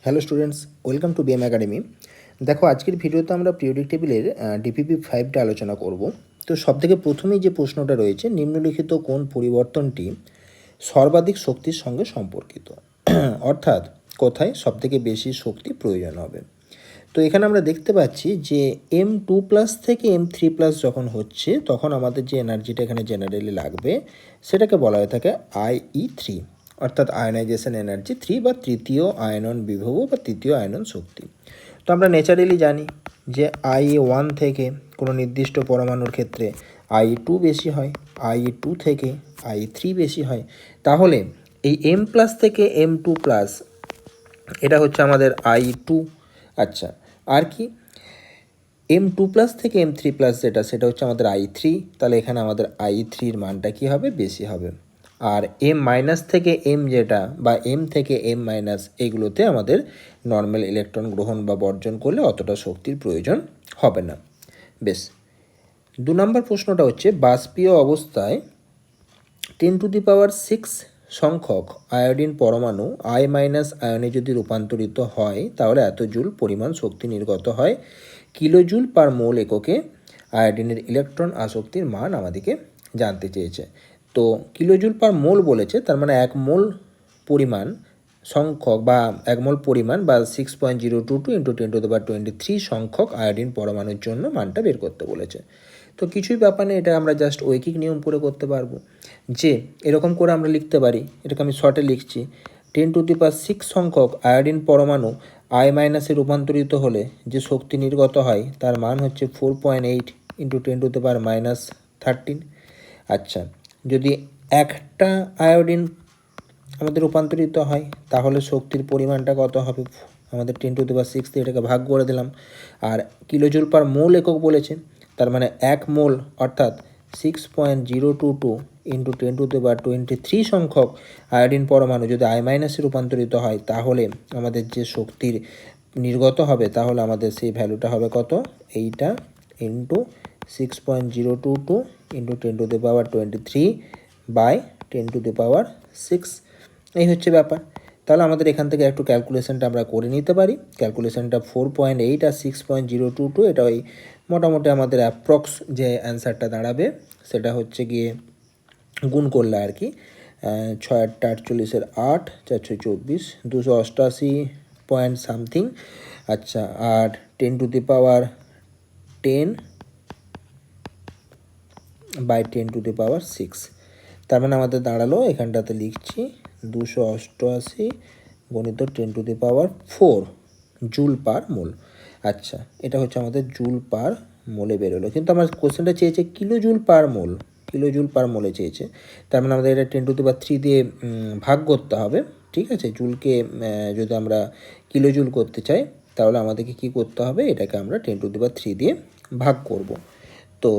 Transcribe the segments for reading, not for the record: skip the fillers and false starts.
Hello students, welcome to BM academy. দেখো, আজকের ভিডিওতে আমরা পিরিয়ডিক টেবিলের ডিপিপি 5টা আলোচনা করব। তো সবথেকে প্রথমেই যে প্রশ্নটা রয়েছে, নিম্নলিখিত কোন পরিবর্তনটি সর্বাধিক শক্তির সঙ্গে সম্পর্কিত? অর্থাৎ কোথায় সবথেকে বেশি শক্তি প্রয়োজন হবে। তো এখানে আমরা দেখতে পাচ্ছি যে M2+ থেকে M3+ যখন হচ্ছে, তখন আমাদের যে এনার্জিটা এখানে জেনারেলি লাগবে সেটাকে বলা হয়ে থাকে IE3, অর্থাৎ আয়নাইজেশন এনার্জি 3 বা তৃতীয় আয়নন বিভব বা তৃতীয় আয়নন শক্তি। তো আমরা ন্যাচারালি জানি যে IE1 থেকে কোনো নির্দিষ্ট পরমাণুর ক্ষেত্রে IE2 বেশি হয়, IE2 থেকে IE3 বেশি হয়। তাহলে এই M+ থেকে M2+, এটা হচ্ছে আমাদের IE2। আচ্ছা, আর কি M2+ থেকে M3+ সেটা হচ্ছে আমাদের I3। তাহলে এখানে আমাদের I3-র মানটা কী হবে? বেশি হবে। আর M- থেকে M যেটা বা M থেকে M- এইগুলোতে আমাদের নর্মাল ইলেকট্রন গ্রহণ বা বর্জন করলে অতটা শক্তির প্রয়োজন হবে না। বেশ, 2 নম্বর প্রশ্নটা হচ্ছে, বাষ্পীয় অবস্থায় 10⁶ সংখ্যক আয়োডিন পরমাণু I- আয়নে যদি রূপান্তরিত হয় তাহলে এত জুল পরিমাণ শক্তি নির্গত হয় কিলোজুল পার মোল এককে। আয়োডিনের ইলেকট্রন আসক্তির মান আমাদেরকে জানতে চেয়েছে। তো কিলোজুল পার মোল বলেছে, তার মানে 1 মোল পরিমাণ সংখ্যক বা 1 মোল পরিমাণ বা 6.022 × 10⁻23 সংখ্যক আয়োডিন পরমাণুর জন্য মানটা বের করতে বলেছে। তো কিছুই ব্যাপার নেই, এটা আমরা জাস্ট ঐকিক নিয়ম করে করতে পারবো। যে এরকম করে আমরা লিখতে পারি, এটাকে আমি শর্টে লিখছি, 10⁶ সংখ্যক আয়োডিন পরমাণু I- রূপান্তরিত হলে যে শক্তি নির্গত হয় তার মান হচ্ছে 4.8 × 10⁻13। আচ্ছা, যদি একটা আয়োডিন আমাদের রূপান্তরিত হয় তাহলে শক্তির পরিমাণটা কত হবে? আমাদের 10⁶ দিয়ে এটাকে ভাগ করে দিলাম। আর কিলোজুল পার মোল একক বলেছে, তার মানে 1 মোল অর্থাৎ 6.022 × 10⁻23 সংখ্যক আয়োডিন পরমাণু যদি I- রূপান্তরিত হয় তাহলে আমাদের যে শক্তির নির্গত হবে তাহলে আমাদের সেই ভ্যালুটা হবে কত? এইটা ইন্টু 6.022 × 10⁻23/10⁶। এই হচ্ছে ব্যাপার। তাহলে আমাদের এখান থেকে একটু ক্যালকুলেশনটা আমরা করে নিতে পারি। ক্যালকুলেশনটা 4.8 আর 6.022, এটা ওই মোটামুটি আমাদের অ্যাপ্রক্স যে অ্যান্সারটা দাঁড়াবে সেটা হচ্ছে গিয়ে গুণ করলে আর কি 6×8 = 8, 4×6 = 24, 288 পয়েন্ট সামথিং। আচ্ছা, আর 10⁻10/10⁶, তার মানে আমাদের দাঁড়ালো, এখানটাতে লিখছি 288 × 10⁴ জুল পার মোল। আচ্ছা, এটা হচ্ছে আমাদের জুল পার মোলে বেরোলো, কিন্তু আমার কোশ্চেনটা চেয়েছে কিলোজুল পার মোল, কিলোজুল পার মোলে চেয়েছে। তার মানে আমাদের এটা 10⁻³ দিয়ে ভাগ করতে হবে। ঠিক আছে, জুলকে যদি আমরা কিলোজুল করতে চাই তাহলে আমাদেরকে কি করতে হবে? এটাকে আমরা 10⁻³ দিয়ে ভাগ করব। তো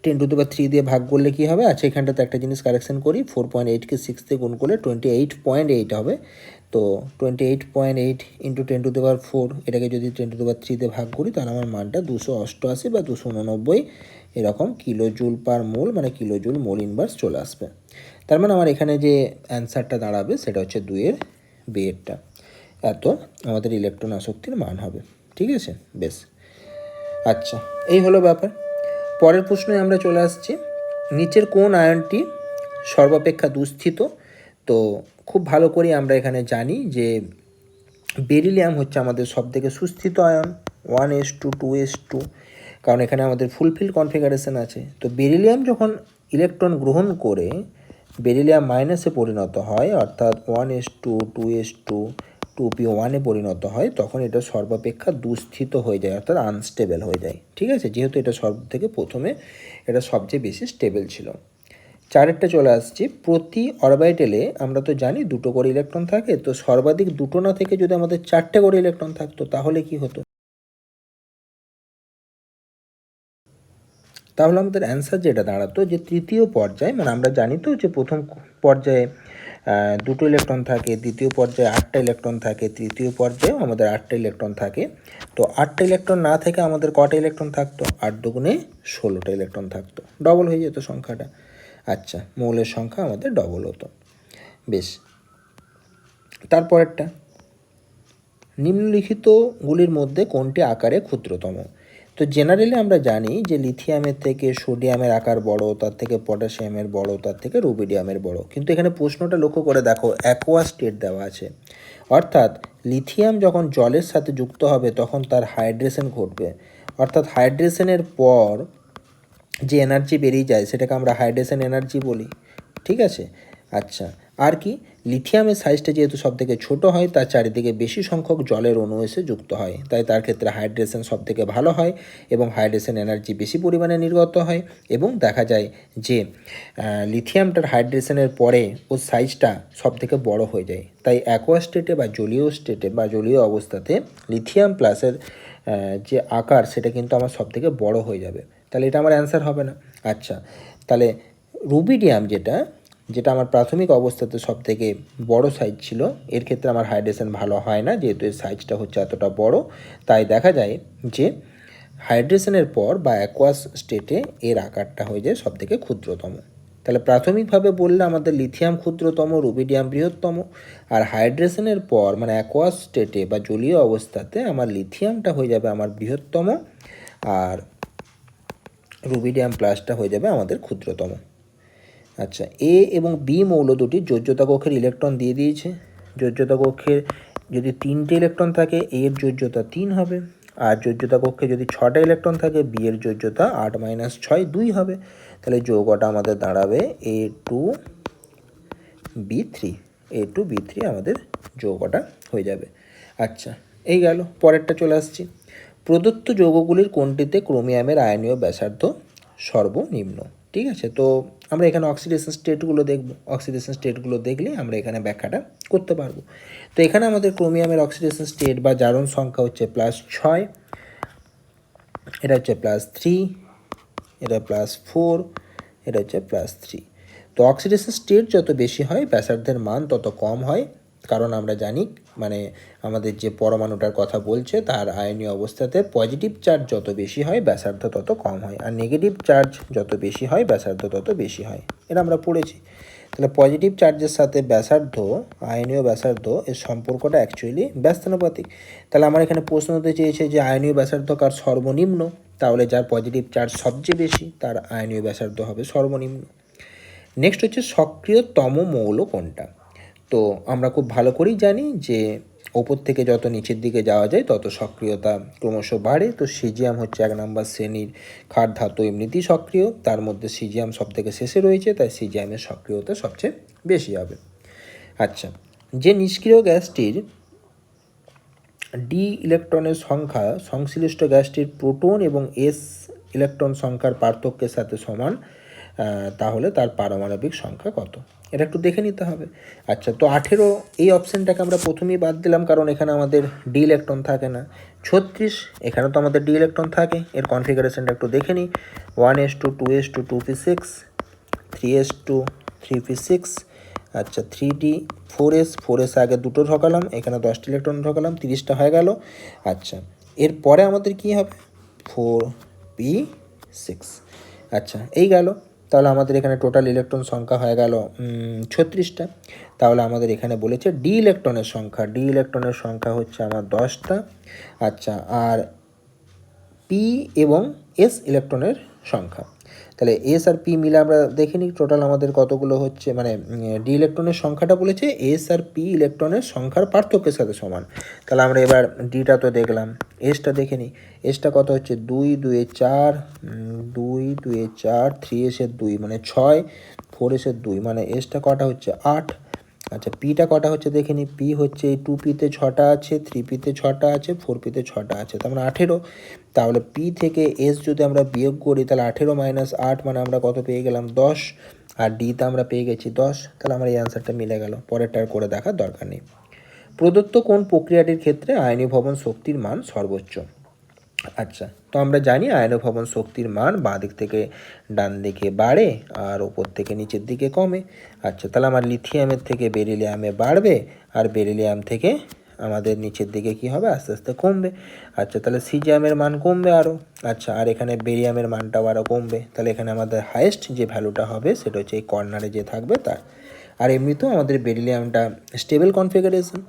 10⁻³ দিয়ে ভাগ করলে কি হবে? আচ্ছা, এখানটাতে একটা জিনিস কারেকশন করি, 4.8কে 6 দিয়ে গুণ করলে 28.8 হবে। তো 28.8 × 10⁻⁴, এটাকে যদি 10⁻³ দিয়ে ভাগ করি তাহলে আমার মানটা 288 বা 289 এরকম কিলোজুল পার মোল, মানে কিলোজুল মোল ইনভার্স চলে আসবে। তার মানে আমার এখানে যে অ্যান্সারটা দাঁড়াবে সেটা হচ্ছে 2-এর বিয়েরটা। এত আমাদের ইলেকট্রন আসক্তির মান হবে। ঠিক আছে, বেশ। আচ্ছা, এই হলো ব্যাপার। পরের প্রশ্নে আমরা চলে আসছি, নিচের কোন আয়নটি সর্বাপেক্ষা দুঃস্থিত? তো খুব ভালো করে আমরা এখানে জানি যে বেরিলিয়াম হচ্ছে আমাদের সবথেকে সুস্থিত আয়ন, 1s2 2s2, কারণ এখানে আমাদের ফুলফিল কনফিগারেশন আছে। তো বেরিলিয়াম যখন ইলেকট্রন গ্রহণ করে বেরিলিয়াম মাইনাসে পরিণত হয়, অর্থাৎ 1s2 2s2 2p1-এ পরিণত হয়, তখন এটা সর্বাপেক্ষা দুঃস্থিত হয়ে যায়, অর্থাৎ আনস্টেবল হয়ে যায়। ঠিক আছে, যেহেতু এটা সব থেকে প্রথমে এটা সবচেয়ে বেশি স্টেবল ছিল। 4-এরটা চলে আসছি, প্রতি অরবিটালে আমরা তো জানি 2টো করে ইলেকট্রন থাকে। তো সর্বাধিক 2টো না থেকে যদি আমাদের 4টে করে ইলেকট্রন থাকতো তাহলে কি হতো? তাহলে আমাদের অ্যান্সার যেটা দাঁড়াতো যে তৃতীয় পর্যায়ে, মানে আমরা জানি তো যে প্রথম পর্যায়ে 2টো ইলেকট্রন থাকে, দ্বিতীয় পর্যায়ে 8টা ইলেকট্রন থাকে, তৃতীয় পর্যায়েও আমাদের 8টা ইলেকট্রন থাকে। তো 8টা ইলেকট্রন না থেকে আমাদের কটা ইলেকট্রন থাকতো? 8 দুগুণে 16টা ইলেকট্রন থাকতো, ডবল হয়ে যেত সংখ্যাটা। আচ্ছা, মৌলের সংখ্যা আমাদের ডবল হতো। বেশ, তারপরেরটা, নিম্নলিখিতগুলির মধ্যে কোনটি আকারে ক্ষুদ্রতম? তো জেনারেলি আমরা জানি যে লিথিয়ামের থেকে সোডিয়ামের আকার বড়, তার থেকে পটাশিয়ামের বড়, তার থেকে রুবিডিয়ামের বড়। কিন্তু এখানে প্রশ্নটা লক্ষ্য করে দেখো, অ্যাকোয়া স্টেট দেওয়া আছে, অর্থাৎ লিথিয়াম যখন জলের সাথে যুক্ত হবে তখন তার হাইড্রেশন ঘটবে, অর্থাৎ হাইড্রেশনের পর যে এনার্জি বেরিয়ে যায় সেটাকে আমরা হাইড্রেশন এনার্জি বলি। ঠিক আছে, আচ্ছা, আর কি, লিথিয়ামের সাইজটা যেহেতু সবথেকে ছোট হয়, তার চারিদিকে বেশি সংখ্যক জলের অণু এসে যুক্ত হয়, তাই তার ক্ষেত্রে হাইড্রেশন সবথেকে ভালো হয় এবং হাইড্রেশন এনার্জি বেশি পরিমাণে নির্গত হয়। এবং দেখা যায় যে লিথিয়ামটার হাইড্রেশনের পরে ওর সাইজটা সবথেকে বড় হয়ে যায়, তাই অ্যাকোয়া স্টেটে বা জলীয় স্টেটে বা জলীয় অবস্থাতে লিথিয়াম প্লাসের যে আকার সেটা কিন্তু আমার সবথেকে বড় হয়ে যাবে। তাহলে এটা আমার অ্যান্সার হবে না। আচ্ছা, তাহলে রুবিডিয়াম যেটা যেটা আমার প্রাথমিক অবস্থাতে সবথেকে বড় সাইজ ছিল, এর ক্ষেত্রে আমার হাইড্রেশন ভালো হয় না, যেহেতু এর সাইজটা হচ্ছে এতটা বড়। তাই দেখা যায় যে হাইড্রেশনের পর বা অ্যাকোয়াস স্টেটে এর আকারটা হয়ে যায় সবথেকে ক্ষুদ্রতম। তাহলে প্রাথমিকভাবে বললে আমাদের লিথিয়াম ক্ষুদ্রতম, রুবিডিয়াম বৃহত্তম, আর হাইড্রেশনের পর মানে অ্যাকোয়াস স্টেটে বা জলীয় অবস্থাতে আমার লিথিয়ামটা হয়ে যাবে আমার বৃহত্তম, আর রুবিডিয়াম প্লাসটা হয়ে যাবে আমাদের ক্ষুদ্রতম। আচ্ছা, এ এবং বি মৌল দুটি যোজ্যতা কক্ষের ইলেকট্রন দিয়ে দিয়েছে। যোজ্যতা কক্ষের যদি 3টে ইলেকট্রন থাকে, এর যোজ্যতা 3 হবে, আর যোজ্যতা কক্ষে যদি 6টা ইলেকট্রন থাকে, বি এর যোজ্যতা 8 - 6 2 হবে। তাহলে যৌগটা আমাদের দাঁড়াবে A2B3। A2B3 আমাদের যৌগটা হয়ে যাবে। আচ্ছা, এই গেল, পরেরটা চলে আসছি। প্রদত্ত যৌগগুলির কোনটিতে ক্রোমিয়ামের আয়নীয় ব্যাসার্ধ সর্বনিম্ন? ঠিক আছে, তো আমরা এখানে অক্সিডেশন স্টেটগুলো দেখব। অক্সিডেশন স্টেটগুলো দেখলে আমরা এখানে ব্যাখ্যাটা করতে পারবো। তো এখানে আমাদের ক্রোমিয়ামের অক্সিডেশন স্টেট বা জারণ সংখ্যা হচ্ছে +6, এটা হচ্ছে +3, এটা +4, এটা হচ্ছে +3। তো অক্সিডেশন স্টেট যত বেশি হয় ব্যাসার্ধের মান তত কম হয়, কারণ আমরা জানি মানে আমাদের যে পরমাণুটার কথা বলছে তার আয়নীয় অবস্থাতে পজিটিভ চার্জ যত বেশি হয় ব্যাসার্ধ তত কম হয়, আর নেগেটিভ চার্জ যত বেশি হয় ব্যাসার্ধ তত বেশি হয়, এটা আমরা পড়েছি। তাহলে পজিটিভ চার্জের সাথে ব্যাসার্ধ, আয়নীয় ব্যাসার্ধ, এর সম্পর্কটা অ্যাকচুয়ালি ব্যস্তানুপাতিক। তাহলে আমার এখানে প্রশ্ন হতে চেয়েছে যে আয়নীয় ব্যাসার্ধ কার সর্বনিম্ন, তাহলে যার পজিটিভ চার্জ সবচেয়ে বেশি তার আয়নীয় ব্যাসার্ধ হবে সর্বনিম্ন। নেক্সট হচ্ছে সক্রিয়তম মৌল কোনটা? তো আমরা খুব ভালো করেই জানি যে ওপর থেকে যত নিচের দিকে যাওয়া যায় তত সক্রিয়তা ক্রমশ বাড়ে। তো সিজিয়াম হচ্ছে 1 নম্বর শ্রেণীর ক্ষার ধাতু, এমনিতেই সক্রিয়, তার মধ্যে সিজিয়াম সবথেকে শেষে রয়েছে, তাই সিজিয়ামের সক্রিয়তা সবচেয়ে বেশি হবে। আচ্ছা, যে নিষ্ক্রিয় গ্যাসটির ডি ইলেকট্রনের সংখ্যা সংশ্লিষ্ট গ্যাসটির প্রোটন এবং এস ইলেকট্রন সংখ্যার পার্থক্যের সাথে সমান, তাহলে তার পারমাণবিক সংখ্যা কত? এটা একটু দেখে নিতে হবে। আচ্ছা, তো 18 এই অপশানটাকে আমরা প্রথমেই বাদ দিলাম, কারণ এখানে আমাদের ডি ইলেকট্রন থাকে না। 36 এখানে তো আমাদের ডি ইলেকট্রন থাকে, এর কনফিগারেশনটা একটু দেখে নিই। 1s2 2s2 2p6 3s2 3p6, আচ্ছা 3d 4s আগে দুটো ঢোকালাম, এখানে 10টি ইলেকট্রন ঢোকালাম, 30টা হয়ে গেল। আচ্ছা, এরপরে আমাদের কি হবে? 4p6। আচ্ছা, এই গেল, তাহলে আমাদের এখানে টোটাল ইলেকট্রন সংখ্যা হয়ে গেল 36টা। তাহলে আমাদের এখানে বলেছে ডি ইলেকট্রনের সংখ্যা হচ্ছে আমার 10টা। আচ্ছা, আর পি এবং এস ইলেকট্রনের সংখ্যা, তাহলে এস আর পি মিলে আমরা দেখে নিই টোটাল আমাদের কতগুলো হচ্ছে, মানে ডি ইলেকট্রনের সংখ্যাটা বলেছে এস আর পি ইলেকট্রনের সংখ্যার পার্থক্যের সাথে সমান। তাহলে আমরা এবার ডিটা তো দেখলাম, এসটা দেখে নিই। এসটা কত হচ্ছে 2 2 এ 4, 2 2 এ 4, 3s এর 2 মানে 6, 4s এর 2 মানে এসটা কটা হচ্ছে 8। আচ্ছা, পিটা কটা হচ্ছে দেখে নিই। পি হচ্ছে এই 2pতে 6টা আছে, 3pতে 6টা আছে, 4pতে 6টা আছে, তার মানে 18। তাহলে পি থেকে এস যদি আমরা বিয়োগ করি তাহলে 18 - 8 মানে আমরা কত পেয়ে গেলাম? 10, আর ডিতে আমরা পেয়ে গেছি 10। তাহলে আমার এই অ্যান্সারটা মিলে গেল, পরেরটার করে দেখার দরকার নেই। প্রদত্ত কোন প্রক্রিয়াটির ক্ষেত্রে আয়নীভবন শক্তির মান সর্বোচ্চ? আচ্ছা, তো আমরা জানি আয়নীভবন শক্তির মান বাঁ দিক থেকে ডান দিকে বাড়ে আর ওপর থেকে নিচের দিকে কমে। আচ্ছা, তাহলে আমার লিথিয়ামের থেকে বেরিলিয়ামে বাড়বে, আর বেরিলিয়াম থেকে আমাদের নিচের দিকে কি হবে? আস্তে আস্তে কমবে। আচ্ছা, তাহলে সিজিয়ামের মান কমবে আরও। আচ্ছা, আর এখানে বেরিয়ামের মানটাও আরও কমবে। তাহলে এখানে আমাদের হাইয়েস্ট যে ভ্যালুটা হবে সেটা হচ্ছে এই কর্নারে যে থাকবে তার। আর এমনিতেও আমাদের বেরিলিয়ামটা স্টেবল কনফিগারেশন,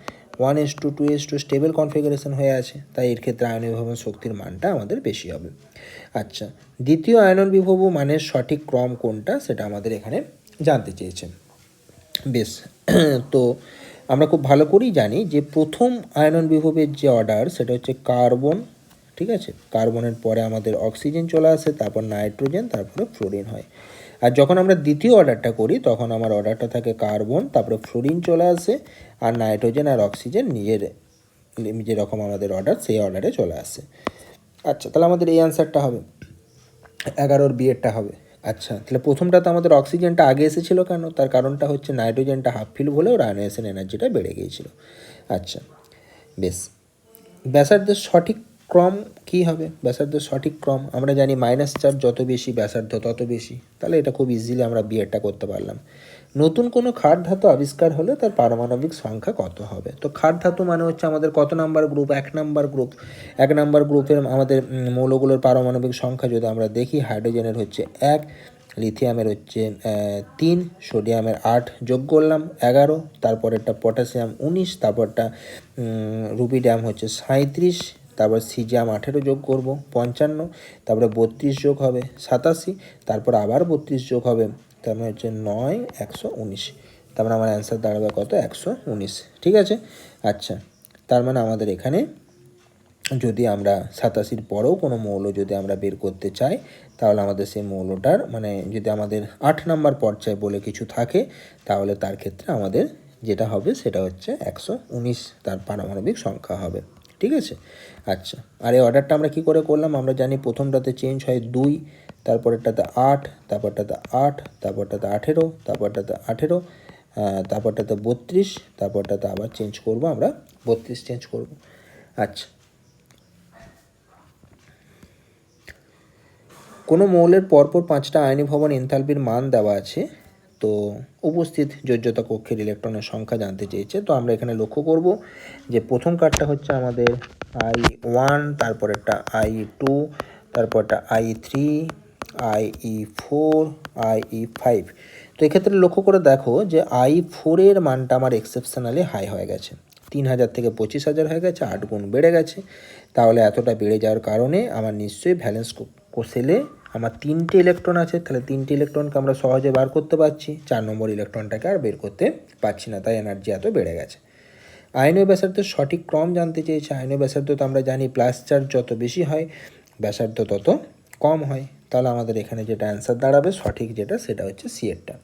1:2:2 স্টেবল কনফিগারেশন হয়ে আছে, তাই এর ক্ষেত্রে আয়ন বিভবন শক্তির মানটা আমাদের বেশি হবে। আচ্ছা, দ্বিতীয় আয়নন বিভব মানের সঠিক ক্রম কোনটা সেটা আমাদের এখানে জানতে চেয়েছেন। বেশ, তো আমরা খুব ভালো করেই জানি যে প্রথম আয়নন বিভবের যে অর্ডার সেটা হচ্ছে কার্বন, ঠিক আছে, কার্বনের পরে আমাদের অক্সিজেন চলে আসে, তারপর নাইট্রোজেন, তারপরে ফ্লোরিন হয়। আর যখন আমরা দ্বিতীয় অর্ডারটা করি তখন আমার অর্ডারটা থাকে কার্বন, তারপরে ফ্লোরিন চলে আসে, আর নাইট্রোজেন আর অক্সিজেন নিজের যেরকম আমাদের অর্ডার সেই অর্ডারে চলে আসে। আচ্ছা, তাহলে আমাদের এই অ্যান্সারটা হবে 11 বিয়েরটা হবে। আচ্ছা, তাহলে প্রথমটা তো আমাদের অক্সিজেনটা আগে এসেছিলো কেন? তার কারণটা হচ্ছে নাইট্রোজেনটা হাফ ফিল হলেও আয়নাইজেশন এনার্জিটা বেড়ে গিয়েছিল। আচ্ছা, বেশ, ব্যাসার্ধের সঠিক ক্রম কী হবে? ব্যাসার্ধের সঠিক ক্রম আমরা জানি -4 যত বেশি ব্যাসার্ধ তত বেশি, তাহলে এটা খুব ইজিলি আমরা বিয়েরটা করতে পারলাম। নতুন কোনো ক্ষার ধাতু আবিষ্কার হলে তার পারমাণবিক সংখ্যা কত হবে? তো ক্ষার ধাতু মানে হচ্ছে আমাদের কত number group? 1 number group. 1 number গ্রুপের আমাদের মৌলগুলোর পারমাণবিক সংখ্যা যদি আমরা দেখি, হাইড্রোজেনের হচ্ছে 1, লিথিয়ামের হচ্ছে 3, সোডিয়ামের 8, যোগ করলাম 11, তারপরেরটা পটাশিয়াম 19, তারপরটা রুবিডিয়াম হচ্ছে 37, তারপর সিজিয়াম 18 যোগ করব 55, তারপরে 32 যোগ হবে 87, তারপর আবার 32 যোগ হবে, তার মানে হচ্ছে 9, 119, তারপরে আমার অ্যান্সার দাঁড়াবে কত? 119, ঠিক আছে। আচ্ছা, তার মানে আমাদের এখানে যদি আমরা 87 পরেও কোনো মৌল যদি আমরা বের করতে চাই, তাহলে আমাদের সেই মৌলটার মানে যদি আমাদের 8 নাম্বার পর্যায়ে বলে কিছু থাকে, তাহলে তার ক্ষেত্রে আমাদের যেটা হবে সেটা হচ্ছে 119 তার পারমাণবিক সংখ্যা হবে, ঠিক আছে। আচ্ছা, আর এই অর্ডারটা আমরা কী করে করলাম? আমরা জানি প্রথমটাতে চেঞ্জ হয় 2, তারপরেরটাতে 8, তারপরটাতে 8, তারপরটাতে 18, তারপরটাতে 18, তারপরটাতে 32, তারপরটাতে আবার চেঞ্জ করব, আমরা 32 চেঞ্জ করব। আচ্ছা, কোনো মৌলের পরপর 5টা আয়নীভবন এনথালপির মান দেওয়া আছে, তো উপস্থিত যোজ্যতা কক্ষের ইলেকট্রনের সংখ্যা জানতে চেয়েছে। তো আমরা এখানে লক্ষ্য করব যে প্রথম কার্ডটা হচ্ছে আমাদের I1, তারপরেরটা I2, তারপরটা I3, IE4, IE5। তো এক্ষেত্রে লক্ষ্য করে দেখো যে I4 এর মানটা আমার এক্সেপশনালি হাই হয়ে গেছে, 3000 থেকে 25,000 হয়ে গেছে, 8 গুণ বেড়ে গেছে। তাহলে এতটা বেড়ে যাওয়ার কারণে আমার নিশ্চয়ই ভ্যালেন্স কোষেলে আমার 3টে ইলেকট্রন আছে, তাহলে 3টে ইলেকট্রনকে আমরা সহজে বার করতে পারছি, 4 নম্বর ইলেকট্রনটাকে আর বের করতে পারছি না, তাই এনার্জি এত বেড়ে গেছে। আয়নীয় ব্যাসার্ধের সঠিক ক্রম জানতে চেয়েছে। আয়নীয় ব্যাসার্ধ তো আমরা জানি প্লাস চার্জ যত বেশি হয় ব্যাসার্ধ তত কম হয়, তাহলে আমাদের এখানে যেটা অ্যান্সার দাঁড়াবে সঠিক যেটা সেটা হচ্ছে সিএরটা।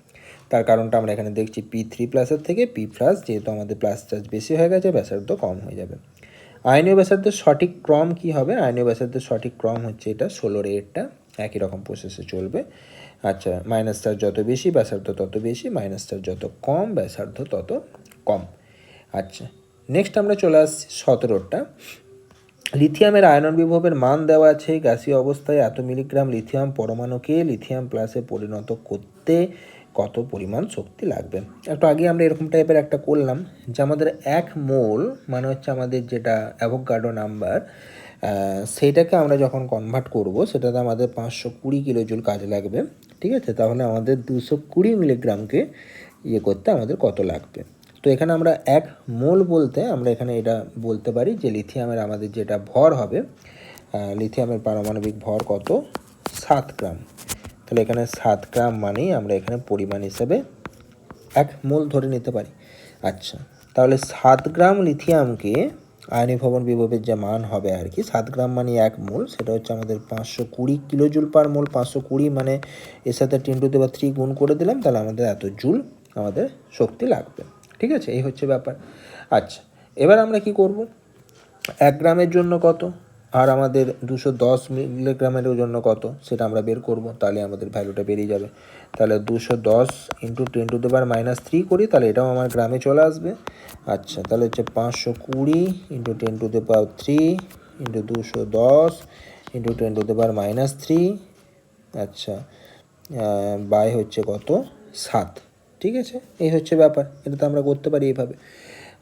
তার কারণটা আমরা এখানে দেখছি P3+ থেকে P+, যেহেতু আমাদের প্লাস চার্জ বেশি হয়ে গেছে ব্যাসার্ধ কম হয়ে যাবে। আয়নীয় ব্যাসার্ধের সঠিক ক্রম কি হবে? আয়নীয় ব্যাসার্ধের সঠিক ক্রম হচ্ছে এটা 16 এরটা, একই রকম প্রসেসে চলবে। আচ্ছা, মাইনাস চার্জ যত বেশি ব্যাসার্ধ তত বেশি, মাইনাস চার্জ যত কম ব্যাসার্ধ তত কম। আচ্ছা, নেক্সট আমরা চলে আসছি 17টা। লিথিয়ামের আয়নন বিভবের মান দেওয়া আছে, গ্যাসীয় অবস্থায় এত মিলিগ্রাম লিথিয়াম পরমাণুকে লিথিয়াম প্লাসে পরিণত করতে কত পরিমাণ শক্তি লাগবে। একটু আগে আমরা এরকম টাইপের একটা করলাম যে আমাদের 1 মোল মানে হচ্ছে আমাদের যেটা অ্যাভোগাড্রো নাম্বার, সেইটাকে আমরা যখন কনভার্ট করব সেটাতে আমাদের 520 কিলোজুল কাজ লাগবে, ঠিক আছে। তাহলে আমাদের 220 মিলিগ্রামকে করতে আমাদের কত লাগবে? তো এখানে আমরা 1 মোল বলতে আমরা এখানে এটা বলতে পারি যে লিথিয়ামের আমাদের যেটা ভর হবে, লিথিয়ামের পারমাণবিক ভর কত? 7 গ্রাম। তাহলে এখানে 7 গ্রাম মানেই আমরা এখানে পরিমাণ হিসেবে 1 মোল ধরে নিতে পারি। আচ্ছা, তাহলে 7 গ্রাম লিথিয়ামকে আয়নীভবন বিভবের যে মান হবে আর কি, 7 গ্রাম মানে 1 মোল, সেটা হচ্ছে আমাদের 520 কিলোজুল পার মোল। 520 মানে এর সাথে 10⁻³ গুণ করে দিলাম, তাহলে আমাদের এত জুল আমাদের শক্তি লাগবে, ঠিক আছে। এই হচ্ছে ব্যাপার। আচ্ছা, এবার আমরা কি করব? 1 গ্রামের জন্য কত আর আমাদের 210 মিলিগ্রামের জন্য কত সেটা আমরা বের করব, তাহলে আমাদের ভ্যালুটা বেরিয়ে যাবে। তাহলে 210 × 10⁻³ করি, তাহলে এটাও আমার গ্রামে চলে আসবে। আচ্ছা, তাহলে হচ্ছে 520 × 10⁻³ × 210 × 10⁻³ আচ্ছা বাই হচ্ছে কত? 7, ঠিক আছে। এই হচ্ছে ব্যাপার, এটা তো আমরা করতে পারি এইভাবে।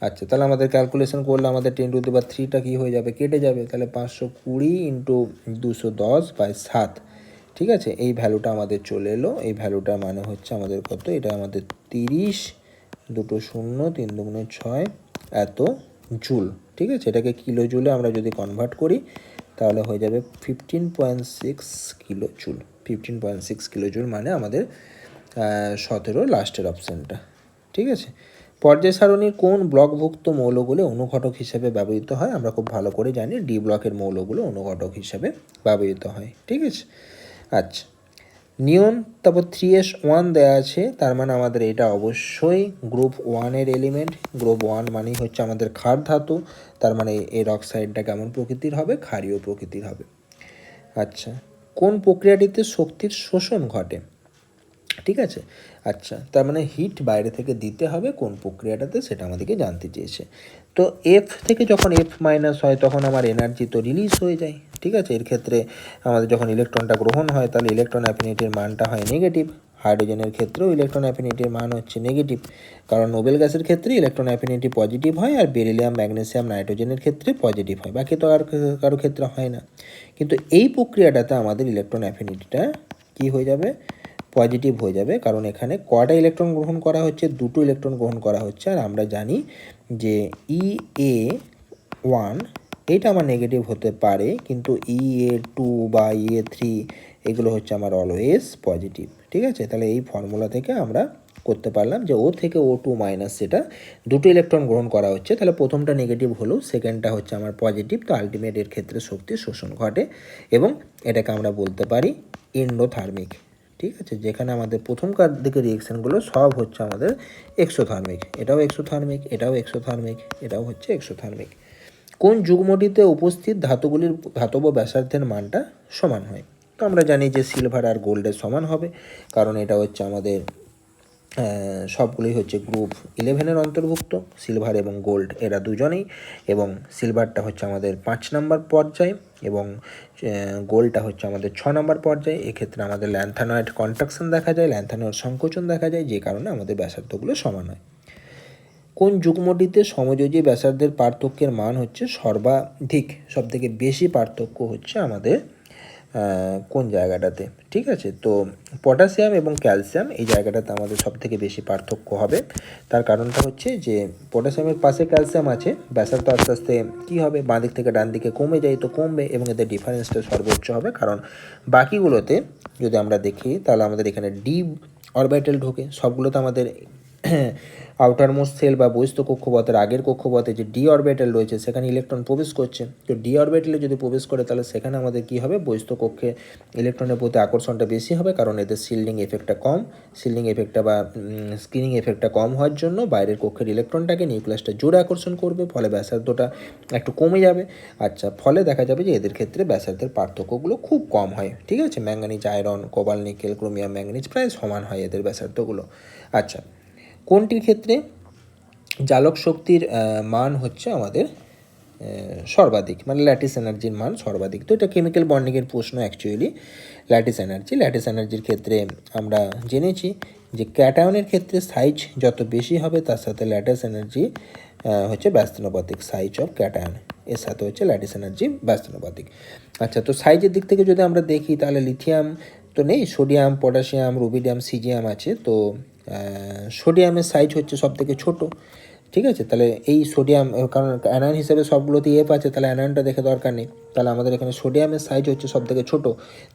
আচ্ছা, তাহলে আমাদের ক্যালকুলেশন করলে আমাদের 10⁻³ কী হয়ে যাবে? কেটে যাবে। তাহলে 520 × 210/7, ঠিক আছে। এই ভ্যালুটা আমাদের চলে এলো। এই ভ্যালুটা মানে হচ্ছে আমাদের কত? এটা আমাদের 30, 2 0, 3 2 6 এত জুল, ঠিক আছে। এটাকে কিলো জুলে আমরা যদি কনভার্ট করি তাহলে হয়ে যাবে 15.6 কিলো জুল। 15.6 কিলো জুল মানে আমাদের 17 লাস্টের অপশানটা, ঠিক আছে। পর্যায় সারণীর কোন ব্লকভুক্ত মৌলগুলো অনুঘটক হিসেবে ব্যবহৃত হয়? আমরা খুব ভালো করে জানি ডি ব্লকের মৌলগুলো অনুঘটক হিসেবে ব্যবহৃত হয়, ঠিক আছে। আচ্ছা, নিয়ন তারপর 3s1 দেওয়া আছে, তার মানে আমাদের এটা অবশ্যই গ্রুপ 1-এর এলিমেন্ট। গ্রুপ 1 মানেই হচ্ছে আমাদের ক্ষার ধাতু, তার মানে এর অক্সাইডটা কেমন প্রকৃতির হবে? ক্ষারীয় প্রকৃতির হবে। আচ্ছা, কোন প্রক্রিয়াটিতে শক্তির শোষণ ঘটে? ঠিক আছে। আচ্ছা, তার মানে হিট বাইরে থেকে দিতে হবে কোন প্রক্রিয়াটাতে, সেটা আমাদেরকে জানতে চেয়েছে। তো এফ থেকে যখন এফ মাইনাস হয় তখন আমার এনার্জি তো রিলিজ হয়ে যায়, ঠিক আছে। এর ক্ষেত্রে আমাদের যখন ইলেকট্রনটা গ্রহণ হয় তাহলে ইলেকট্রন অ্যাফিনিটির মানটা হয় নেগেটিভ। হাইড্রোজেনের ক্ষেত্রেও ইলেকট্রন অ্যাফিনিটির মান হচ্ছে নেগেটিভ, কারণ নোবেল গ্যাসের ক্ষেত্রে ইলেকট্রন অ্যাফিনিটি পজিটিভ হয়, আর বেরিলিয়াম, ম্যাগনেসিয়াম, নাইট্রোজেনের ক্ষেত্রে পজিটিভ হয়, বাকি তো আর কারো ক্ষেত্রে হয় না। কিন্তু এই প্রক্রিয়াটাতে আমাদের ইলেকট্রন অ্যাফিনিটিটা কী হয়ে যাবে? পজিটিভ হয়ে যাবে, কারণ এখানে কয়টা ইলেকট্রন গ্রহণ করা হচ্ছে? দুটো ইলেকট্রন গ্রহণ করা হচ্ছে। আর আমরা জানি যে EA1 এইটা আমার নেগেটিভ হতে পারে, কিন্তু EA2 বা EA3 এগুলো হচ্ছে আমার অলওয়েজ পজিটিভ, ঠিক আছে। তাহলে এই ফর্মুলা থেকে আমরা করতে পারলাম যে ও থেকে O2 মাইনাস, সেটা দুটো ইলেকট্রন গ্রহণ করা হচ্ছে, তাহলে প্রথমটা নেগেটিভ হলেও সেকেন্ডটা হচ্ছে আমার পজিটিভ। তো আলটিমেট এর ক্ষেত্রে শক্তির শোষণ ঘটে এবং এটাকে আমরা বলতে পারি এন্ডোথার্মিক, ঠিক আছে। যেখানে আমাদের প্রথমকার দিকে রিয়েকশানগুলো সব হচ্ছে আমাদের এক্সোথার্মিক, এটাও এক্সোথার্মিক, এটাও এক্সোথার্মিক, এটাও হচ্ছে এক্সোথার্মিক। কোন যুগ্মটিতে উপস্থিত ধাতুগুলির ধাতব ব্যাসার্ধের মানটা সমান হয়? তো আমরা জানি যে সিলভার আর গোল্ডের সমান হবে, কারণ এটা হচ্ছে আমাদের সবগুলোই হচ্ছে গ্রুপ 11-এর অন্তর্ভুক্ত, সিলভার এবং গোল্ড এরা দুজনেই, এবং সিলভারটা হচ্ছে আমাদের 5 নম্বর পর্যায়ে এবং গোল্ডটা হচ্ছে আমাদের 6 নম্বর পর্যায়ে। এক্ষেত্রে আমাদের ল্যান্থানয়েড কন্ট্রাকশন দেখা যায়, ল্যান্থানয়েড সংকোচন দেখা যায়, যে কারণে আমাদের ব্যাসার্ধগুলো সমান হয়। কোন যুগ্মটিতে সমযোজী ব্যাসার্ধের পার্থক্যের মান হচ্ছে সর্বাধিক? সবথেকে বেশি পার্থক্য হচ্ছে আমাদের কোন জায়গাটাতে, ঠিক আছে। তো পটাশিয়াম এবং ক্যালসিয়াম এই জায়গাটাতে আমাদের সবথেকে বেশি পার্থক্য হবে। তার কারণটা হচ্ছে যে পটাশিয়ামের পাশে ক্যালসিয়াম আছে, ব্যাসার্ধ আস্তে আস্তে কী হবে? বাঁ দিক থেকে ডান দিকে কমে যায়, তো কমবে, এবং এদের ডিফারেন্সটা সর্বোচ্চ হবে, কারণ বাকিগুলোতে যদি আমরা দেখি তাহলে আমাদের এখানে ডি অরবিটাল ঢোকে, সবগুলোতে আমাদের আউটারমোস্ট সেল বা বহিস্থ কক্ষপথের আগের কক্ষপথে যে ডি অরবিটাল রয়েছে সেখানে ইলেকট্রন প্রবেশ করছে। তো ডি অরবিটালে যদি প্রবেশ করে তাহলে সেখানে আমাদের কী হবে? বহিস্থ কক্ষে ইলেকট্রনের প্রতি আকর্ষণটা বেশি হবে, কারণ এদের শিল্ডিং এফেক্টটা কম। শিল্ডিং এফেক্টটা বা স্ক্রিনিং এফেক্টটা কম হওয়ার জন্য বাইরের কক্ষের ইলেকট্রনটাকে নিউক্লিয়াসটা জোরে আকর্ষণ করবে, ফলে ব্যাসার্ধটা একটু কমে যাবে। আচ্ছা, ফলে দেখা যাবে যে এদের ক্ষেত্রে ব্যাসার্ধের পার্থক্যগুলো খুব কম হয়, ঠিক আছে। Manganese, iron, cobalt, nickel, chromium, manganese প্রায় সমান হয় এদের ব্যাসার্ধগুলো। আচ্ছা, কোনটির ক্ষেত্রে জালক শক্তির মান হচ্ছে আমাদের সর্বাধিক, মানে ল্যাটিস এনার্জির মান সর্বাধিক? তো এটা কেমিক্যাল বন্ডিংয়ের প্রশ্ন অ্যাকচুয়ালি। ল্যাটিস এনার্জির ক্ষেত্রে আমরা জেনেছি যে ক্যাটায়নের ক্ষেত্রে সাইজ যত বেশি হবে তার সাথে ল্যাটিস এনার্জি হচ্ছে ব্যস্তানুপাতিক, সাইজ অফ ক্যাটায়ন এর সাথে হচ্ছে ল্যাটিস এনার্জি ব্যস্তানুপাতিক। আচ্ছা, তো সাইজের দিক থেকে যদি আমরা দেখি তাহলে লিথিয়াম তো নেই, সোডিয়াম, পটাশিয়াম, রুবিডিয়াম, সিজিয়াম আছে। তো সোডিয়ামের সাইজ হচ্ছে সবথেকে ছোট, ঠিক আছে। তাহলে এই সোডিয়াম, কারণ অ্যানায়ন হিসেবে সবগুলোতে এফ আছে, তাহলে অ্যানায়নটা দেখে দরকার নেই, তাহলে আমাদের এখানে সোডিয়ামের সাইজ হচ্ছে সবথেকে ছোট,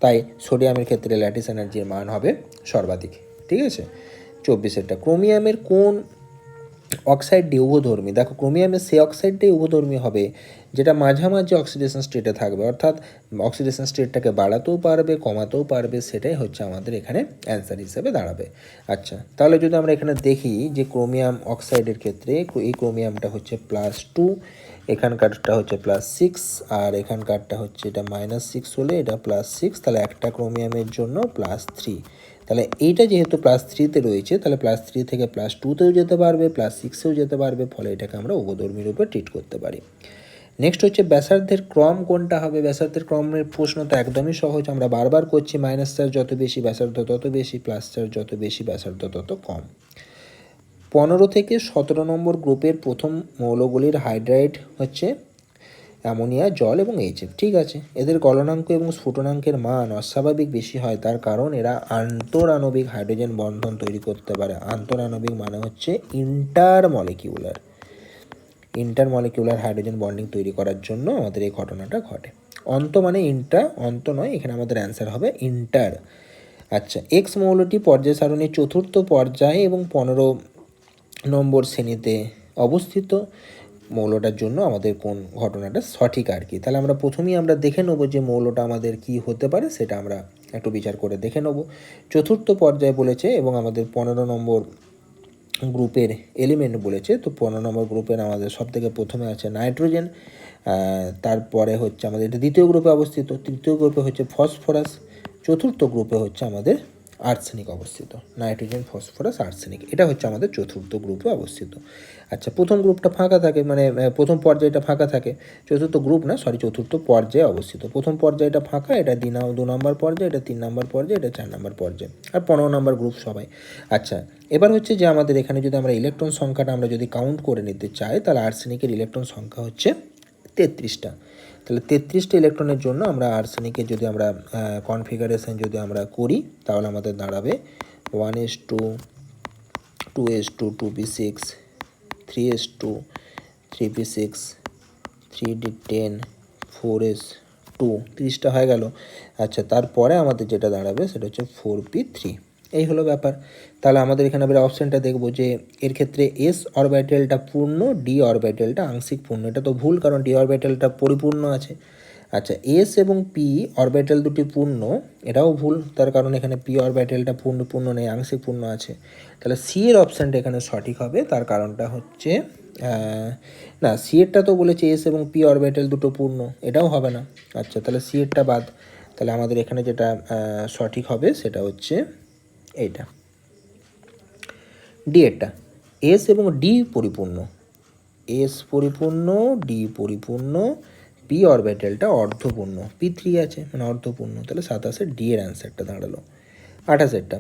তাই সোডিয়ামের ক্ষেত্রে ল্যাটিস এনার্জির মান হবে সর্বাধিক, ঠিক আছে। 24 ক্রোমিয়ামের কোন অক্সাইডটি উভধর্মী? দেখো, ক্রোমিয়ামের সেই অক্সাইডটাই উভধর্মী হবে যেটা মাঝামাঝি অক্সিডেশন স্টেটে থাকবে, অর্থাৎ অক্সিডেশন স্টেটটাকে বাড়াতেও পারবে, কমাতেও পারবে, সেটাই হচ্ছে আমাদের এখানে অ্যান্সার হিসেবে দাঁড়াবে। আচ্ছা, তাহলে যদি আমরা এখানে দেখি যে ক্রোমিয়াম অক্সাইডের ক্ষেত্রে এই ক্রোমিয়ামটা হচ্ছে +2, এখানকারটা হচ্ছে +6, আর এখানকারটা হচ্ছে এটা -6 হলে এটা +6, তাহলে একটা ক্রোমিয়ামের জন্য +3। তাহলে এইটা যেহেতু +3-তে রয়েছে, তাহলে +3 থেকে +2-তেও যেতে পারবে, +6-এও যেতে পারবে, ফলে এটাকে আমরা উভধর্মীর উপর ট্রিট করতে পারি। নেক্সট হচ্ছে ব্যাসার্ধের ক্রম কোনটা হবে? ব্যাসার্ধের ক্রমের প্রশ্ন তো একদমই সহজ, আমরা বারবার করছি, মাইনাস চার্জ যত বেশি ব্যাসার্ধ তত বেশি, প্লাস চার্জ যত বেশি ব্যাসার্ধ তত কম। 15 থেকে 17 নম্বর গ্রুপের প্রথম মৌলগুলির হাইড্রাইড হচ্ছে অ্যামোনিয়া, জল এবং এইচএফ, ঠিক আছে। এদের গলনাঙ্ক এবং স্ফুটনাঙ্কের মান অস্বাভাবিক বেশি হয়, তার কারণ এরা আন্তরাণবিক হাইড্রোজেন বন্ধন তৈরি করতে পারে। আন্তরাণবিক মানে হচ্ছে ইন্টারমলিকিউলার, ইন্টারমলিকুলার হাইড্রোজেন বন্ডিং তৈরি করার জন্য আমাদের এই ঘটনাটা ঘটে। অন্ত মানে ইন্টার, অন্ত নয়, এখানে আমাদের অ্যান্সার হবে ইন্টার। আচ্ছা, এক্স মৌলটি পর্যায় সারণীর চতুর্থ পর্যায়ে এবং 15 নম্বর শ্রেণীতে অবস্থিত মৌলটার জন্য আমাদের কোন ঘটনাটা সঠিক আর কি। তাহলে আমরা প্রথমেই আমরা দেখে নেবো যে মৌলটা আমাদের কি হতে পারে, সেটা আমরা একটু বিচার করে দেখে নেব। চতুর্থ পর্যায়ে বলেছে এবং আমাদের 15 নম্বর গ্রুপের এলিমেন্ট বলেছে। তো 15 নম্বর গ্রুপের আমাদের সবথেকে প্রথমে আছে নাইট্রোজেন, তারপরে হচ্ছে আমাদের এটা দ্বিতীয় গ্রুপে অবস্থিত, তৃতীয় গ্রুপে হচ্ছে ফসফরাস, চতুর্থ গ্রুপে হচ্ছে আমাদের আর্সেনিক অবস্থিত। নাইট্রোজেন, ফসফরাস, আর্সেনিক, এটা হচ্ছে আমাদের চতুর্থ গ্রুপে অবস্থিত। আচ্ছা, প্রথম গ্রুপটা ফাঁকা থাকে, মানে প্রথম পর্যায়টা ফাঁকা থাকে, চতুর্থ গ্রুপ না, সরি, চতুর্থ পর্যায়ে অবস্থিত। প্রথম পর্যায়টা ফাঁকা, এটা 2 নম্বর পর্যায়ে, এটা 3 নম্বর পর্যায়ে, এটা 4 নম্বর পর্যায়ে, আর 15 নম্বর গ্রুপ সবাই। আচ্ছা, এবার হচ্ছে যে আমাদের এখানে যদি আমরা ইলেকট্রন সংখ্যাটা আমরা যদি কাউন্ট করে নিতে চাই, তাহলে আর্সেনিকের ইলেকট্রন সংখ্যা হচ্ছে 33টা। তাহলে 33টা ইলেকট্রনের জন্য আমরা আর্সেনিকের যদি আমরা কনফিগারেশন যদি আমরা করি, তাহলে আমাদের দাঁড়াবে 1s2, 2s2, 2p6, 3s2, 3p6, 3d10, 4s2, 30টা হয়ে গেল। আচ্ছা, তারপরে আমাদের যেটা দাঁড়াবে সেটা হচ্ছে 4p3। এই হলো ব্যাপার। তাহলে আমাদের এখানে আমরা অপশানটা দেখবো যে এর ক্ষেত্রে এস অরবিটালটা পূর্ণ, ডি অরবিটালটা আংশিক পূর্ণ। এটা তো ভুল, কারণ ডি অরবিটালটা পরিপূর্ণ আছে। আচ্ছা, এস এবং পি অরবিটাল দুটি পূর্ণ, এটাও ভুল, তার কারণ এখানে পি অরবিটালটা পূর্ণ নেই, আংশিক পূর্ণ আছে। তাহলে সি এর অপশানটা এখানে সঠিক হবে। তার কারণটা হচ্ছে না, সি এরটা তো বলেছে এস এবং পি অরবিটাল দুটো পূর্ণ, এটাও হবে না। আচ্ছা, তাহলে সি এরটা বাদ। তাহলে আমাদের এখানে যেটা সঠিক হবে সেটা হচ্ছে এইটা, ডি এরটা। এস এবং ডি পরিপূর্ণ, এস পরিপূর্ণ, ডি পরিপূর্ণ, পি অরবিটালটা অর্ধপূর্ণ, পি3 আছে মানে অর্ধপূর্ণ। তাহলে 27-এর ডি এর অ্যান্সারটা দাঁড়ালো। 28-এরটা,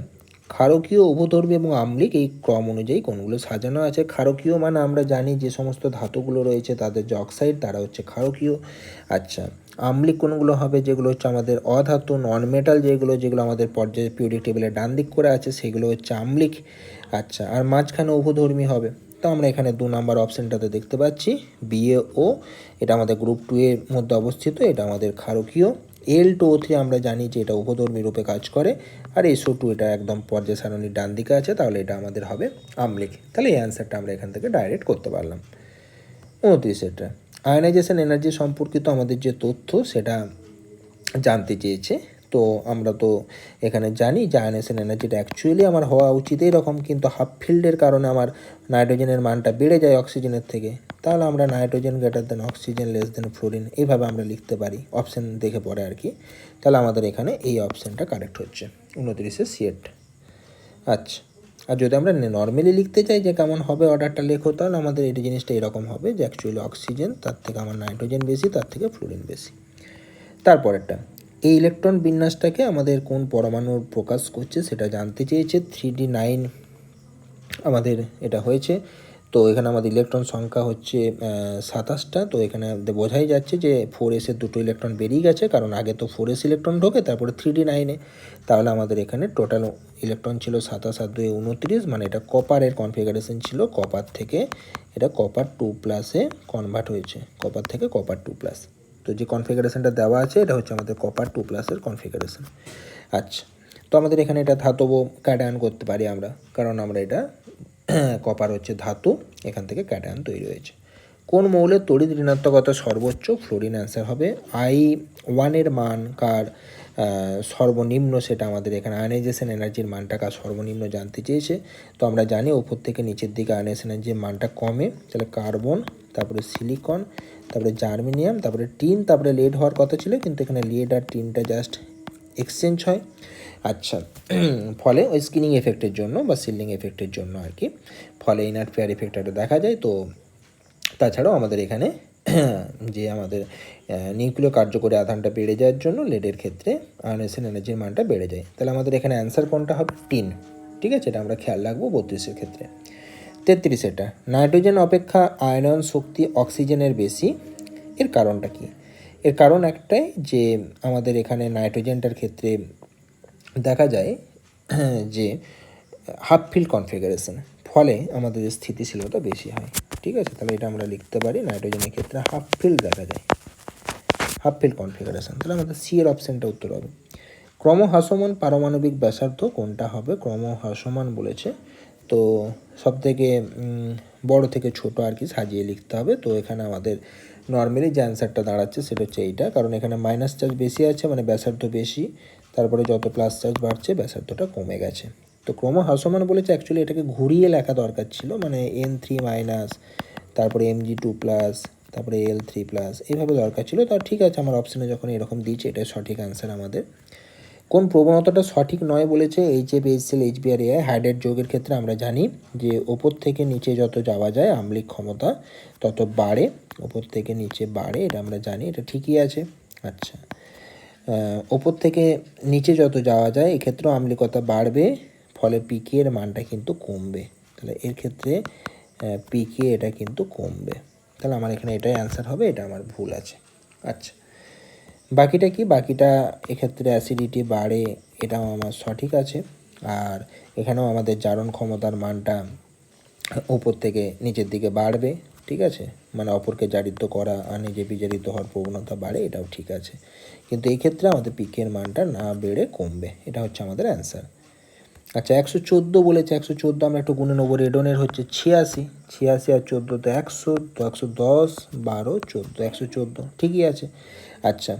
ক্ষারকীয়, উভধর্মী এবং আম্লিক এই ক্রম অনুযায়ী কোনগুলো সাজানো আছে। ক্ষারকীয় মানে আমরা জানি যে সমস্ত ধাতুগুলো রয়েছে তাদের যে অক্সাইড, তারা হচ্ছে ক্ষারকীয়। আচ্ছা, আম্লিক কোনগুলো হবে, যেগুলো হচ্ছে আমাদের অধাতু, নন মেটাল, যেগুলো আমাদের পর্যায়ে পিরিয়ডিক টেবিলের ডান দিক করে আছে, সেগুলো হচ্ছে আম্লিক। আচ্ছা, আর মাঝখানে উভধর্মী হবে। তো আমরা এখানে 2 নম্বর অপশানটাতে দেখতে পাচ্ছি BaO, এটা আমাদের গ্রুপ 2 এর মধ্যে অবস্থিত, এটা আমাদের ক্ষারকীয়। L2O3 আমরা জানি যে এটা উভধর্মী রূপে কাজ করে, আর SO2 এটা একদম পর্যায় সারণীর ডান দিকে আছে, তাহলে এটা আমাদের হবে আম্লিক। তাহলে এই অ্যান্সারটা আমরা এখান থেকে ডাইরেক্ট করতে পারলাম। 29-এটা, আয়নাইজেশন এনার্জি সম্পর্কিত আমাদের যে তথ্য সেটা জানতে চেয়েছে। তো আমরা তো এখানে জানি যে আয়নাইজেশন এনার্জিটা অ্যাকচুয়ালি আমার হওয়া উচিত এরকম, কিন্তু হাফ ফিল্ডের কারণে আমার নাইট্রোজেনের মানটা বেড়ে যায় অক্সিজেনের থেকে। তাহলে আমরা nitrogen greater than oxygen less than fluorine, এইভাবে আমরা লিখতে পারি অপশান দেখে পরে আর কি। তাহলে আমাদের এখানে এই অপশানটা কারেক্ট হচ্ছে 29-এর সিএট। আচ্ছা, আর যদি আমরা নর্মালি লিখতে চাই যে কেমন হবে অর্ডারটা লেখো, তাহলে আমাদের এই জিনিসটা এরকম হবে যে অ্যাকচুয়ালি অক্সিজেন, তার থেকে আমার নাইট্রোজেন বেশি, তার থেকে ফ্লোরিন বেশি। তারপরেরটা, এই ইলেকট্রন বিন্যাসটাকে আমাদের কোন পরমাণু প্রকাশ করছে সেটা জানতে চেয়েছে। 3d9 আমাদের এটা হয়েছে। তো এখানে আমাদের ইলেকট্রন সংখ্যা হচ্ছে 27টা। তো এখানে বোঝাই যাচ্ছে যে 4s-এর 2টো ইলেকট্রন বেরিয়ে গেছে, কারণ আগে তো 4s ইলেকট্রন ঢোকে, তারপরে 3d9-এ। তাহলে আমাদের এখানে টোটাল ইলেকট্রন ছিল 27 আর 2 29, মানে এটা কপারের কনফিগারেশন ছিল। কপার থেকে এটা কপার 2+-এ কনভার্ট হয়েছে, কপার থেকে কপার 2+। তো যে কনফিগারেশনটা দেওয়া আছে এটা হচ্ছে আমাদের কপার 2+-এর কনফিগারেশন। আচ্ছা, তো আমাদের এখানে এটা ধাতব ক্যাটায়ন করতে পারি আমরা, কারণ আমরা এটা কপার হচ্ছে ধাতু, এখান থেকে ক্যাটায়ন তৈরি হয়েছে। কোন মৌলের তড়িৎ ঋণাত্মকতা সর্বোচ্চ? ফ্লোরিন অ্যান্সার হবে। I1 এর মান কার সর্বনিম্ন, সেটা আমাদের এখানে আয়নাইজেশন এনার্জির মানটা কার সর্বনিম্ন জানতে চেয়েছে। তো আমরা জানি উপর থেকে নিচের দিকে আয়নাইজেশন এনার্জির মানটা কমে, তাহলে কার্বন, তারপরে সিলিকন, তারপরে জার্মেনিয়াম, তারপরে টিন, তারপরে লেড হওয়ার কথা ছিল, কিন্তু এখানে লেড আর টিনটা জাস্ট এক্সচেঞ্জ হয়। আচ্ছা, ফলে ওই স্কিনিং এফেক্টের জন্য বা সিল্ডিং এফেক্টের জন্য আর কি, ফলে ইনার পেয়ার এফেক্টটা দেখা যায়। তো তাছাড়াও আমাদের এখানে যে আমাদের নিউক্লিয় কার্যকরী আধানটা বেড়ে যাওয়ার জন্য লেডের ক্ষেত্রে আয়নাইজেশন এনার্জির মানটা বেড়ে যায়। তাহলে আমাদের এখানে অ্যান্সার কোনটা হবে? টিন। ঠিক আছে, এটা আমরা খেয়াল রাখবো 32-এর ক্ষেত্রে। 33-এটা, নাইট্রোজেন অপেক্ষা আয়নন শক্তি অক্সিজেনের বেশি, এর কারণটা কি? এর কারণ একটাই যে আমাদের এখানে নাইট্রোজেনটার ক্ষেত্রে দেখা যায় যে হাফ ফিল্ড কনফিগারেশন, ফলে আমাদের স্থিতিশীলতা বেশি হয়। ঠিক আছে, তাহলে এটা আমরা লিখতে পারি নাইট্রোজেনের ক্ষেত্রে হাফ ফিল্ড দেখা যায়, হাফ ফিল্ড কনফিগারেশন। তাহলে আমাদের সি এর অপশানটা উত্তর হবে। ক্রমহ্রাসমান পারমাণবিক ব্যাসার্ধ কোনটা হবে? ক্রমহ্রাসমান বলেছে, তো সব থেকে বড় থেকে ছোট আর কি সাজিয়ে লিখতে হবে। তো এখানে আমাদের নর্মালি যে অ্যান্সারটা দাঁড়াচ্ছে সেটা হচ্ছে এইটা, কারণ এখানে মাইনাস চার্জ বেশি আছে মানে ব্যাসার্ধ বেশি, তারপরে যত প্লাস চার্জ বাড়ছে ব্যাসার্ধটা কমে গেছে। তো ক্রমহ্রাসমান বলেছে, অ্যাকচুয়ালি এটাকে ঘুরিয়ে লেখা দরকার ছিল, মানে N3 মাইনাস, তারপরে Mg2 প্লাস, তারপরে L3 প্লাস, এইভাবে দরকার ছিল। তো ঠিক আছে, আমার অপশানে যখন এরকম দিয়েছে এটাই সঠিক অ্যান্সার আমাদের। কোন প্রবণতাটা সঠিক নয় বলেছে? HF, HCl, HBr, হাইড্রেট যৌগের ক্ষেত্রে আমরা জানি যে ওপর থেকে নিচে যত যাওয়া যায় আম্লিক ক্ষমতা তত বাড়ে, ওপর থেকে নিচে বাড়ে, এটা আমরা জানি, এটা ঠিকই আছে। আচ্ছা, ওপর থেকে নিচে যত যাওয়া যায় এক্ষেত্রেও আম্লিকতা বাড়বে, ফলে পিকে এর মানটা কিন্তু কমবে। তাহলে এর ক্ষেত্রে পিকে এটা কিন্তু কমবে, তাহলে আমার এখানে এটাই অ্যান্সার হবে, এটা আমার ভুল আছে। আচ্ছা, বাকিটা কি? বাকিটা এক্ষেত্রে অ্যাসিডিটি বাড়ে, এটাও আমার সঠিক আছে। আর এখানেও আমাদের জারণ ক্ষমতার মানটা উপর থেকে নিচের দিকে বাড়বে, ঠিক আছে, মানে অপরকে জারিত করা আর নিজে বিজারিত হওয়ার প্রবণতা বাড়ে, এটাও ঠিক আছে। কিন্তু এই ক্ষেত্রে আমাদের পিকের মানটা না বেড়ে কমবে, এটা হচ্ছে আমাদের অ্যান্সার। আচ্ছা, 114 বলেছে, 114 আমরা একটু গুনে নেবো। রেডনের হচ্ছে 86, 86 আর 14 তো 100, তো 110, 12, 14, 114, ঠিকই আছে। আচ্ছা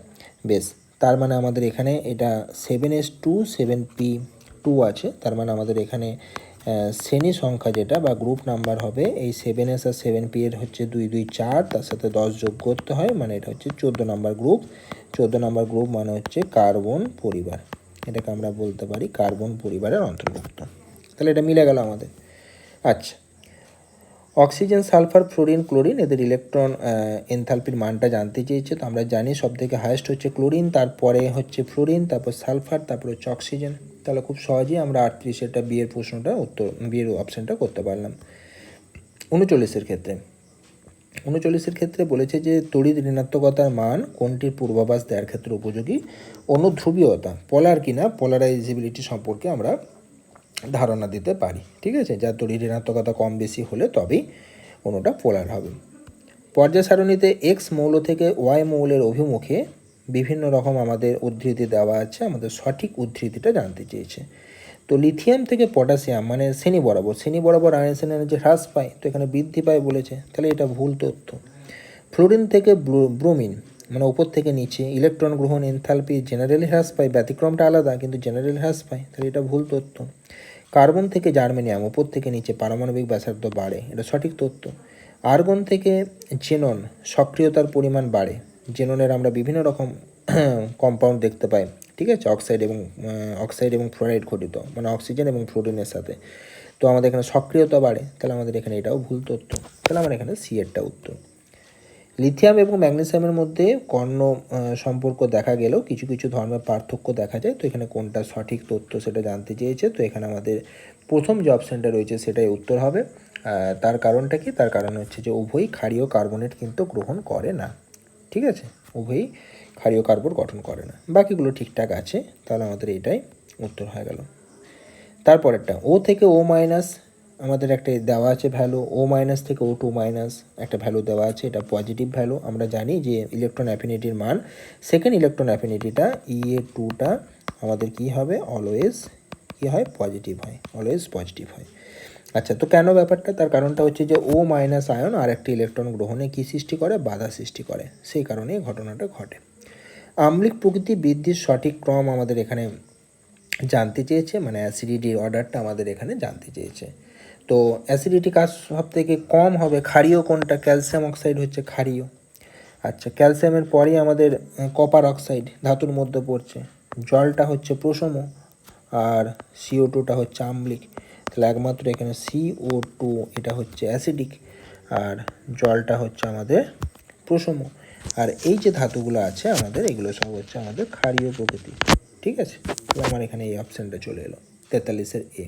বেশ, তার মানে আমাদের এখানে এটা 7s2 7p2 আছে, তার মানে আমাদের এখানে শ্রেণী সংখ্যা যেটা বা গ্রুপ নাম্বার হবে এই 7s আর 7p এর হচ্ছে 2 2 4, তার সাথে 10 যোগ করতে হয়, মানে এটা হচ্ছে 14 নম্বর গ্রুপ। 14 নম্বর গ্রুপ মানে হচ্ছে কার্বন পরিবার, এটাকে আমরা বলতে পারি কার্বন পরিবারের অন্তর্ভুক্ত। তাহলে এটা মিলে গেল আমাদের। আচ্ছা, অক্সিজেন, সালফার, ফ্লোরিন, ক্লোরিন, এদের ইলেকট্রন এনথালপির মানটা জানতে চেয়েছে। তো আমরা জানি সব থেকে হায়েস্ট হচ্ছে ক্লোরিন, তারপরে হচ্ছে ফ্লোরিন, তারপর সালফার, তারপর হচ্ছে অক্সিজেন। তাহলে খুব সহজেই আমরা 38-এরটা বিয়ের প্রশ্নটা উত্তর, বিয়ের অপশানটা করতে পারলাম। 39-এর ক্ষেত্রে, 39-এর ক্ষেত্রে বলেছে যে তড়িৎ ঋণাত্মকতার মান কোনটির পূর্বাভাস দেওয়ার ক্ষেত্রে উপযোগী? অনুধ্রুবীয়তা, পলার কিনা, পোলারাইজেবিলিটি সম্পর্কে আমরা ধারণা দিতে পারি, ঠিক আছে, যার তড়িৎ ঋণাত্মকতা কম বেশি হলে তবেই কোনোটা পোলার হবে। পর্যায় সারণীতে এক্স মৌল থেকে ওয়াই মৌলের অভিমুখে বিভিন্ন রকম আমাদের উদ্ধৃতি দেওয়া আছে, আমাদের সঠিক উদ্ধৃতিটা জানতে চেয়েছে। তো লিথিয়াম থেকে পটাশিয়াম মানে শ্রেণী বরাবর আয়নশন এনার্জি হ্রাস পায়, তো এখানে বৃদ্ধি পায় বলেছে, তাহলে এটা ভুল তথ্য। ফ্লোরিন থেকে ব্রোমিন মানে উপর থেকে নিচে ইলেকট্রন গ্রহণ এনথালপি জেনারেলি হ্রাস পায়, ব্যতিক্রমটা আলাদা কিন্তু জেনারেলি হ্রাস পায়, তাহলে এটা ভুল তথ্য। কার্বন থেকে জার্মেনিয়াম উপর থেকে নিচে পারমাণবিক ব্যাসার্ধ বাড়ে, এটা সঠিক তথ্য। আর্গন থেকে জেনন সক্রিয়তার পরিমাণ বাড়ে, জেননের আমরা বিভিন্ন রকম কম্পাউন্ড দেখতে পাই, ঠিক আছে, অক্সাইড এবং ফ্লোরাইড ঘটিত, মানে অক্সিজেন এবং ফ্লোরিনের সাথে, তো আমাদের এখানে সক্রিয়তা বাড়ে, তাহলে আমাদের এখানে এটাও ভুল তথ্য, তাহলে আমার এখানে সি এরটা উত্তর। লিথিয়াম এবং ম্যাগনেসিয়ামের মধ্যে কর্ণ সম্পর্ক দেখা গেলেও কিছু কিছু ধর্মের পার্থক্য দেখা যায়, তো এখানে কোনটা সঠিক তথ্য সেটা জানতে চেয়েছে। তো এখানে আমাদের প্রথম যে অপশানটা রয়েছে সেটাই উত্তর হবে। তার কারণটা কি? তার কারণ হচ্ছে যে উভয়ই ক্ষারীয় কার্বনেট কিন্তু গ্রহণ করে না, ঠিক আছে, উভয়ই ক্ষারীয় কার্বন গঠন করে না, বাকিগুলো ঠিকঠাক আছে, তাহলে আমাদের এটাই উত্তর হয়ে গেল। তারপরেরটা ও থেকে ও মাইনাস আমাদের একটা দেওয়া আছে ভ্যালু, ও মাইনাস থেকে ও টু মাইনাস একটা ভ্যালু দেওয়া আছে, এটা পজিটিভ ভ্যালু। আমরা জানি যে ইলেকট্রন অ্যাফিনিটির মান, সেকেন্ড ইলেকট্রন অ্যাফিনিটিটা EA2টা আমাদের কি হবে? অলওয়েজ কি হয়? পজিটিভ হয়, অলওয়েজ পজিটিভ হয়। আচ্ছা, তো কেন ব্যাপারটা? তার কারণটা হচ্ছে যে ও মাইনাস আয়ন আর একটি ইলেকট্রন গ্রহণে কী সৃষ্টি করে? বাধা সৃষ্টি করে, সেই কারণেই ঘটনাটা ঘটে। আম্লিক প্রকৃতি বৃদ্ধির সঠিক ক্রম আমাদের এখানে জানতে চেয়েছে, মানে অ্যাসিডিটির অর্ডারটা আমাদের এখানে জানতে চেয়েছে। তো অ্যাসিডিটি কাজ সব থেকে কম হবে, ক্ষারীয় কোনটা? ক্যালসিয়াম অক্সাইড হচ্ছে ক্ষারীয়। আচ্ছা, ক্যালসিয়ামের পরেই আমাদের কপার অক্সাইড ধাতুর মধ্যে পড়ছে, জলটা হচ্ছে প্রশম আর CO2টা হচ্ছে আম্লিক, তাহলে একমাত্র এখানে CO2 এটা হচ্ছে অ্যাসিডিক আর জলটা হচ্ছে আমাদের প্রশম। আর এই যে ধাতুগুলো আছে আমাদের, এগুলো সব হচ্ছে আমাদের ক্ষারীয় প্রকৃতি, ঠিক আছে, তো আমার এখানে এই অপশানটা চলে এলো 43-এর এ।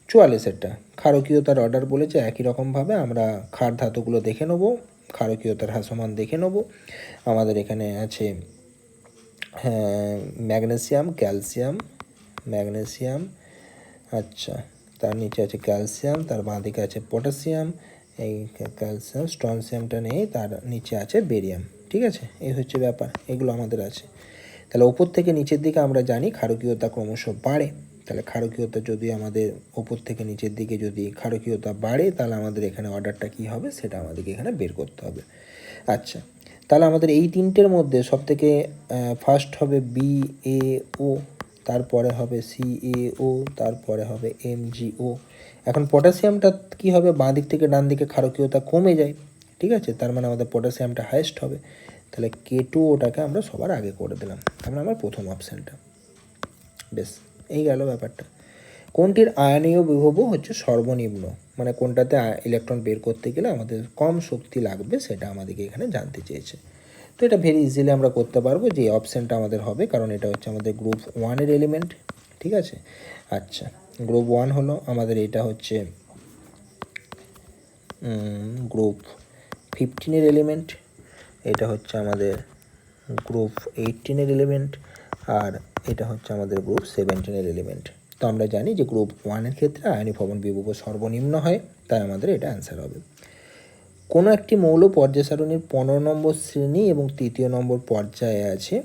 44-এরটা ক্ষারকীয়তার অর্ডার বলেছে, একই রকমভাবে আমরা ক্ষার ধাতুগুলো দেখে নেবো, ক্ষারকীয়তার হ্রাসমান দেখে নেবো। আমাদের এখানে আছে ম্যাগনেসিয়াম, ক্যালসিয়াম, ম্যাগনেসিয়াম, আচ্ছা, তার নিচে আছে ক্যালসিয়াম, তার বাঁ দিকে আছে পটাশিয়াম, এই ক্যালসিয়াম, স্ট্রনসিয়ামটা নেই, তার নিচে আছে বেরিয়াম। ঠিক আছে, এই হচ্ছে ব্যাপার, এগুলো আমাদের আছে। তাহলে ওপর থেকে নিচের দিকে আমরা জানি ক্ষারকীয়তা ক্রমশ বাড়ে। তাহলে ক্ষারকীয়তা যদি আমাদের ওপর থেকে নিচের দিকে যদি ক্ষারকীয়তা বাড়ে, তাহলে আমাদের এখানে অর্ডারটা কী হবে সেটা আমাদেরকে এখানে বের করতে হবে। আচ্ছা, তাহলে আমাদের এই তিনটের মধ্যে সবথেকে ফার্স্ট হবে BaO, তারপরে হবে CaO, তারপরে হবে MgO। এখন পটাশিয়ামটা কী হবে, বাঁ দিক থেকে ডান দিকে ক্ষারকীয়তা কমে যায়। ঠিক আছে, তার মানে আমাদের পটাশিয়ামটা হাইয়েস্ট হবে। তাহলে K2ওটাকে আমরা সবার আগে করে দিলাম, তারপরে আমার প্রথম অপশানটা। বেশ, এই গেল ব্যাপারটা। কোনটির আয়নীয় বিভব হচ্ছে সর্বনিম্ন, মানে কোনটাতে ইলেকট্রন বের করতে গেলে আমাদের কম শক্তি লাগবে সেটা আমাদেরকে এখানে জানতে চেয়েছে। তো এটা ভেরি ইজিলি আমরা করতে পারবো, যে অপশানটা আমাদের হবে, কারণ এটা হচ্ছে আমাদের গ্রুপ 1-এর এলিমেন্ট। ঠিক আছে, আচ্ছা, গ্রুপ 1 হলো আমাদের, এটা হচ্ছে গ্রুপ 15-এর এলিমেন্ট, এটা হচ্ছে আমাদের গ্রুপ 18-এর এলিমেন্ট, আর এটা হচ্ছে আমাদের গ্রুপ 17-এর এলিমেন্ট। তো আমরা জানি যে গ্রুপ 1-এর ক্ষেত্রে আয়নীয় ভবন বিভব সর্বনিম্ন হয়, তাই আমাদের এটা অ্যান্সার হবে। কোনো একটি মৌল পর্যায় সারণীর 15 নম্বর শ্রেণী এবং 3য় নম্বর পর্যায়ে আছে,